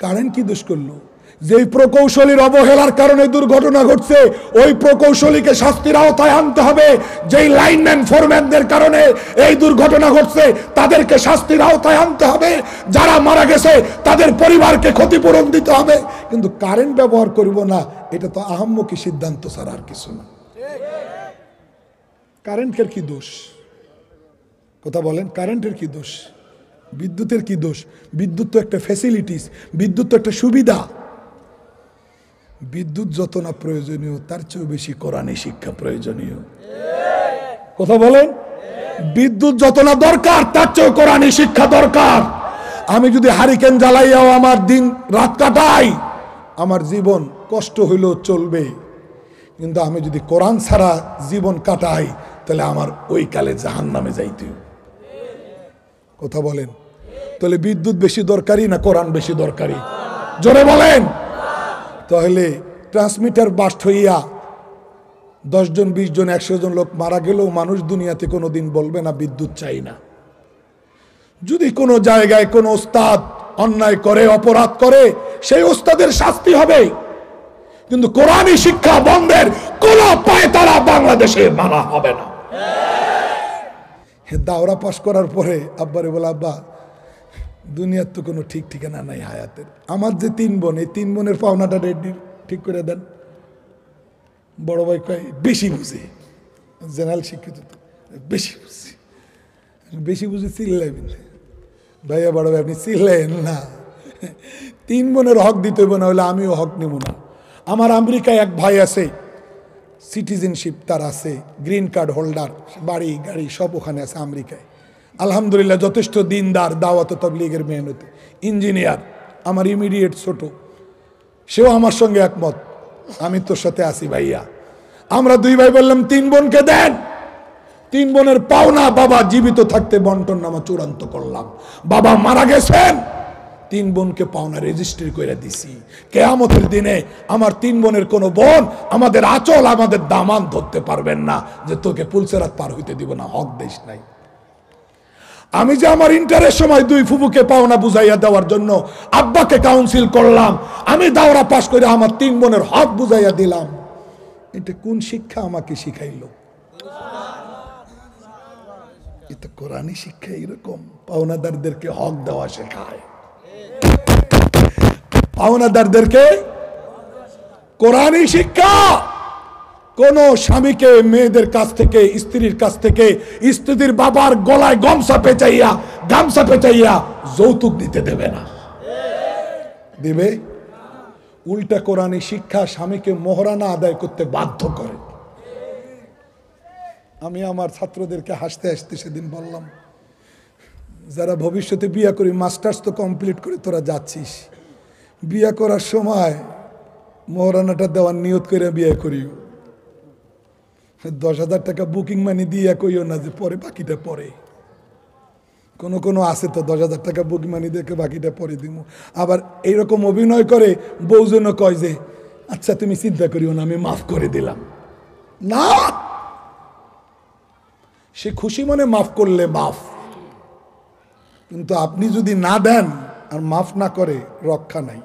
কারেন্ট কি দোষ করলো? যেই প্রকৌশলীর অবহেলার কারণে দুর্ঘটনা ঘটছে, ওই প্রকৌশলীকে শাস্তির আওতায় আনতে হবে। যেই লাইনম্যান ফোরম্যানদের কারণে এই দুর্ঘটনা ঘটছে, তাদেরকে শাস্তির আওতায় আনতে হবে। যারা মারা গেছে তাদের পরিবারকে ক্ষতিপূরণ দিতে হবে। কিন্তু কারেন্ট ব্যবহার করব না, এটা তো আহাম্মকি সিদ্ধান্ত ছাড়া আর কিছু না। কারেন্টের কি দোষ? কথা বলেন, কারেন্টের কি দোষ? বিদ্যুতের কি দোষ? বিদ্যুৎ তো একটা ফ্যাসিলিটিস, বিদ্যুৎ তো একটা সুবিধা। বিদ্যুৎ যত না প্রয়োজনীয়, তার চেয়েও বেশি কোরআনী শিক্ষা প্রয়োজনীয়। কথা বলেন, বিদ্যুৎ যত না দরকার, তার চেয়েও কোরআনী শিক্ষা দরকার। আমি যদি হারিকেন জ্বালাইয়াও আমার দিন রাত কাটাই, আমার জীবন কষ্ট হইলেও চলবে। কিন্তু আমি যদি কোরআন ছাড়া জীবন কাটাই, তাহলে আমার ওই কালে জাহান্নামে যাইতে। কথা বলেন, তাহলে বিদ্যুৎ বেশি দরকারি না কোরআন বেশি দরকারি? জোরে বলেন। তাহলে ট্রান্সমিটার বাস্ট হইয়া 10 জন 20 জন 100 জন লোক মারা গেলেও মানুষ দুনিয়াতে কোনোদিন বলবে না বিদ্যুৎ চাই না। যদি কোনো জায়গায় কোনো ওস্তাদ অন্যায় করে, অপরাধ করে, সেই ওস্তাদের শাস্তি হবে। কিন্তু কোরআনী শিক্ষা বন্ধের কোন পায়তারা বাংলাদেশে মানা হবে না। দাওরা পাশ করার পরে আব্বারে বলে, আব্বা দুনিয়ার তো কোনো ঠিক ঠিকানা নাই হায়াতের। আমার যে 3 বোন, এই 3 বোনের পাওনাটা রেডি ঠিক করে দেন। বড় ভাই কয় বেশি বুঝে, জেনারেল শিক্ষিত তো, বেশি বুঝে চিল্লাইবেন ভাইয়া। বড় ভাই আপনি চিল্লাইন না, 3 বোনের হক দিতে হবে না, হলে আমিও হক নেব না। আমার আমেরিকায় এক ভাই আছে, সিটিজেনশিপ তার আছে, গ্রিন কার্ড হোল্ডার, বাড়ি গাড়ি সব ওখানে আছে আমেরিকায়। আলহামদুলিল্লাহ যথেষ্ট দিনদার, দাওয়াত তাবলীগের মেহনতে ইঞ্জিনিয়ার। আমার ইমিডিয়েট ছোট, সেও আমার সঙ্গে একমত, আমি তোর সাথে আছি ভাইয়া। আমরা 2 ভাই বললাম 3 বোনকে দেন। 3 বোনের পাওনা বাবা জীবিত থাকতে বন্টন নামা চূড়ান্ত করলাম। বাবা মারা গেছেন, 3 বোনকে পাওনা রেজিস্ট্রি করে দিছি। কিয়ামতের দিনে আমার 3 বোনের কোনো বোন আমাদের আঁচল, আমাদের দামান ধরতে পারবেন না যে তোকে পুলসেরাত পার হইতে দিব না, হক দেশ নাই। আমি যে আমার ইন্টারের সময় 2 ফুফুকে পাওনা বুঝাইয়া দেওয়ার জন্য আব্বাকে কাউন্সিল করলাম, আমি দাওরা পাশ করে আমার 3 বোনের হক বুঝাইয়া দিলাম। এটা কোন শিক্ষা আমাকে শিখাইলো? এটা কোরআনী শিক্ষা। এরকম পাওনাদারদেরকে হক দেওয়া শেখায়, পাওনাদারদেরকে কোরআনী শিক্ষা। কোন স্বামীকে মেয়েদের কাছ থেকে, স্ত্রীর কাছ থেকে, স্ত্রীর বাবার গলায় গামছা পেঁচাইয়া যৌতুক দিতে দেবে না। দিবে? উল্টা কোরআনী শিক্ষা স্বামীকে মোহরানা আদায় করতে বাধ্য করে। আমি আমার ছাত্রদেরকে হাসতে হাসতে সেদিন বললাম, যারা ভবিষ্যতে বিয়ে করি, মাস্টার্স তো কমপ্লিট করে তোরা যাচ্ছিস, বিয়ে করার সময় মোহরানাটা দেওয়ার নিয়ত করে বিয়ে করিও। 10,000 টাকা বুকিং মানি দিয়ে কইও না যে পরে বাকিটা পরে। কোনো আছে তো 10,000 টাকা বুকিং মানি দেখে বাকিটা পরে দিব। আবার এইরকম অভিনয় করে বউজনও কয় যে আচ্ছা তুমি চিন্তা করিও না, আমি মাফ করে দিলাম। না, সে খুশি মনে মাফ করলে মাফ, কিন্তু আপনি যদি না দেন আর মাফ না করে, রক্ষা নাই।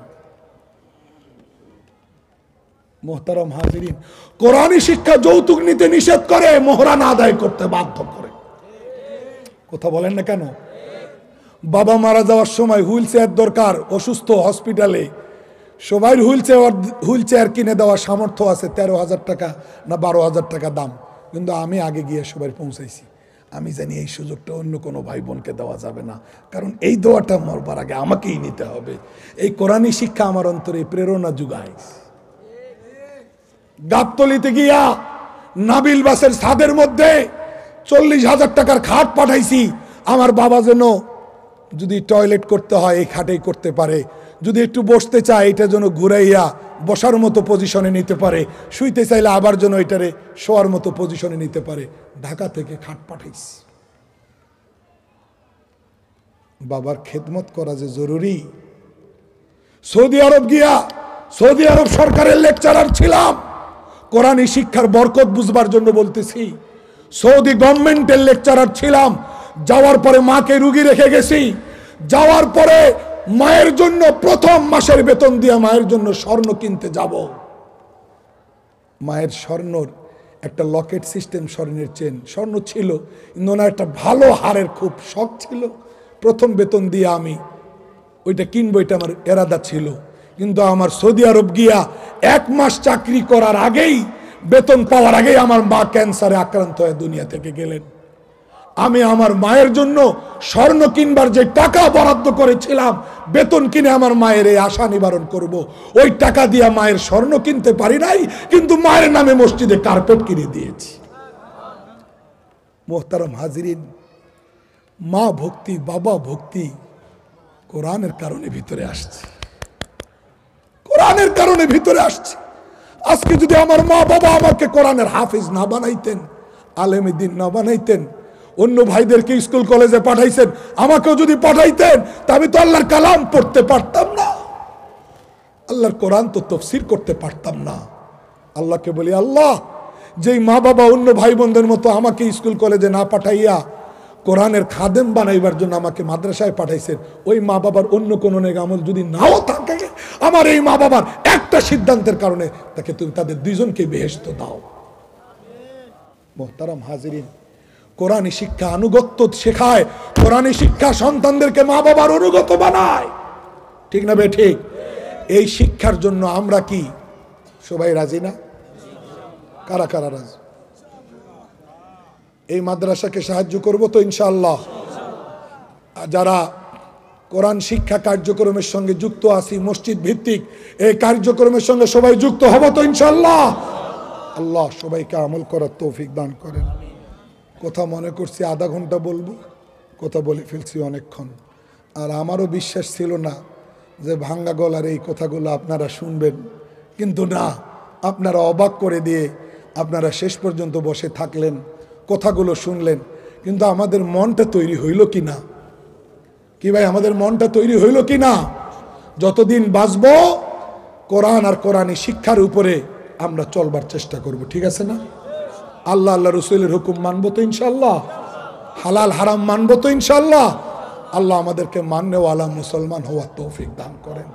মোহতারাম হাজিরিন, কোরআনী শিক্ষা যৌতুক নিতে নিষেধ করে, মোহরানা আদায় করতে বাধ্য করে। কথা বলেন না কেন? বাবা মারা যাওয়ার সময় হুইল চেয়ার দরকার, অসুস্থ হসপিটালে, সবাই হুইল চেয়ার কিনে দেওয়ার সামর্থ্য আছে, 13,000 টাকা না 12,000 টাকা দাম, কিন্তু আমি আগে গিয়ে সবাই পৌঁছাইছি। আমি জানি এই সুযোগটা অন্য কোনো ভাই বোনকে দেওয়া যাবে না, কারণ এই দোয়াটা মরবার আগে আমাকেই নিতে হবে। এই কোরআনী শিক্ষা আমার অন্তরে প্রেরণা যোগায়। গাবতলিতে গিয়া নাবিল বাসের ছাদের মধ্যে 40,000 টাকার খাট পাঠাইছি। আমার বাবা যেন যদি টয়লেট করতে হয় এই খাটেই করতে পারে, যদি একটু বসতে চায় এটা যেন ঘুরাইয়া বসার মতো পজিশনে নিতে পারে, শুইতে চাইলে আবার যেন এটারে শোয়ার মতো পজিশনে নিতে পারে। ঢাকা থেকে খাট পাঠাইছি। বাবার খেদমত করা যে জরুরি। সৌদি আরব গিয়া সৌদি আরব সরকারের লেকচারার ছিলাম, কোরআনী শিক্ষার বরকত বুঝবার জন্য বলতেছি। সৌদি গভর্নমেন্টের লেকচারার ছিলাম, যাওয়ার পরে মাকে রুগী রেখে গেছি। যাওয়ার পরে মায়ের জন্য প্রথম মাসের বেতন দিয়ে মায়ের জন্য স্বর্ণ কিনতে যাব। মায়ের স্বর্ণর একটা লকেট সিস্টেম, স্বর্ণের চেন, স্বর্ণ ছিল কিন্তু ওনার একটা ভালো হারের খুব শখ ছিল। প্রথম বেতন দিয়ে আমি ওইটা কিনবো, এটা আমার এরাদা ছিল। কিন্তু আমার সৌদি আরব গিয়া 1 মাস চাকরি করার আগেই, বেতন পাওয়ার আগেই আমার মা ক্যান্সারে আক্রান্ত হয়ে দুনিয়া থেকে গেলেন। আমি আমার মায়ের জন্য স্বর্ণ কিনবার যে টাকা বরাদ্দ করেছিলাম, বেতন কিনে আমার মায়ের এই আশা নিবারণ করব, ওই টাকা দিয়ে মায়ের স্বর্ণ কিনতে পারি নাই, কিন্তু মায়ের নামে মসজিদে কার্পেট কিনে দিয়েছি। মোহতারাম হাজিরিন, মা ভক্তি, বাবা ভক্তি কোরআনের কারণে ভিতরে আসছে, কোরআনের কারণে ভিতরে আসছে। আজকে যদি আমার মা বাবা আমাকে কোরআনের হাফিজ না বানাইতেন, আলেমে দ্বীন না বানাইতেন, অন্য ভাইদেরকে স্কুল কলেজে পাঠাইছেন, আমাকেও যদি পাঠাইতেন, তা আমি তো আল্লাহর কালাম পড়তে পারতাম না, আল্লাহর কোরআন তো তাফসীর করতে পারতাম না। আল্লাহকে বলি, আল্লাহ, যেই মা বাবা অন্য ভাই বোনদের মতো আমাকে স্কুল কলেজে না পাঠাইয়া কোরআনের খাদেম বানাইবার জন্য আমাকে মাদ্রাসায় পাঠাইছেন, ওই মা বাবার অন্য কোনো নেক আমল যদি নাও থাকে, আমার এই মা বাবার একটা সিদ্ধান্তের কারণে তাকে তুমি তাদের দুইজনকে বেহেশত দাও। মোহতারাম হাজিরিন, কোরআনী শিক্ষা আনুগত্য শেখায়, কোরআনী শিক্ষা সন্তানদেরকে মা বাবার অনুগত বানায়, ঠিক না বে ঠিক? এই শিক্ষার জন্য আমরা কি সবাই রাজি না? কারা কারা রাজি? এই মাদ্রাসাকে সাহায্য করব তো ইনশাআল্লাহ। যারা কোরআন শিক্ষা কার্যক্রমের সঙ্গে যুক্ত আছি, মসজিদ ভিত্তিক এই কার্যক্রমের সঙ্গে সবাই যুক্ত হব তো ইনশাআল্লাহ। আল্লাহ সবাইকে আমল করার তৌফিক দান করেন। কথা মনে করছি আধা ঘন্টা বলবো, কথা বলে ফেলছি অনেকক্ষণ। আর আমারও বিশ্বাস ছিল না যে ভাঙ্গা গলার এই কথাগুলো আপনারা শুনবেন, কিন্তু না, আপনারা অবাক করে দিয়ে আপনারা শেষ পর্যন্ত বসে থাকলেন, কথাগুলো শুনলেন। কিন্তু আমাদের মনটা তৈরি হইল কি না? কি ভাই, আমাদের মনটা তৈরি হইল কি না? যতদিন বাঁচব কোরআন আর কোরআনী শিক্ষার উপরে আমরা চলবার চেষ্টা করব, ঠিক আছে না? আল্লাহ আল্লাহ রসুলের হুকুম মানবো তো ইনশাআল্লাহ, হালাল হারাম মানবো তো ইনশাআল্লাহ। আল্লাহ আমাদেরকে মাননেওয়ালা মুসলমান হওয়ার তৌফিক দান করেন।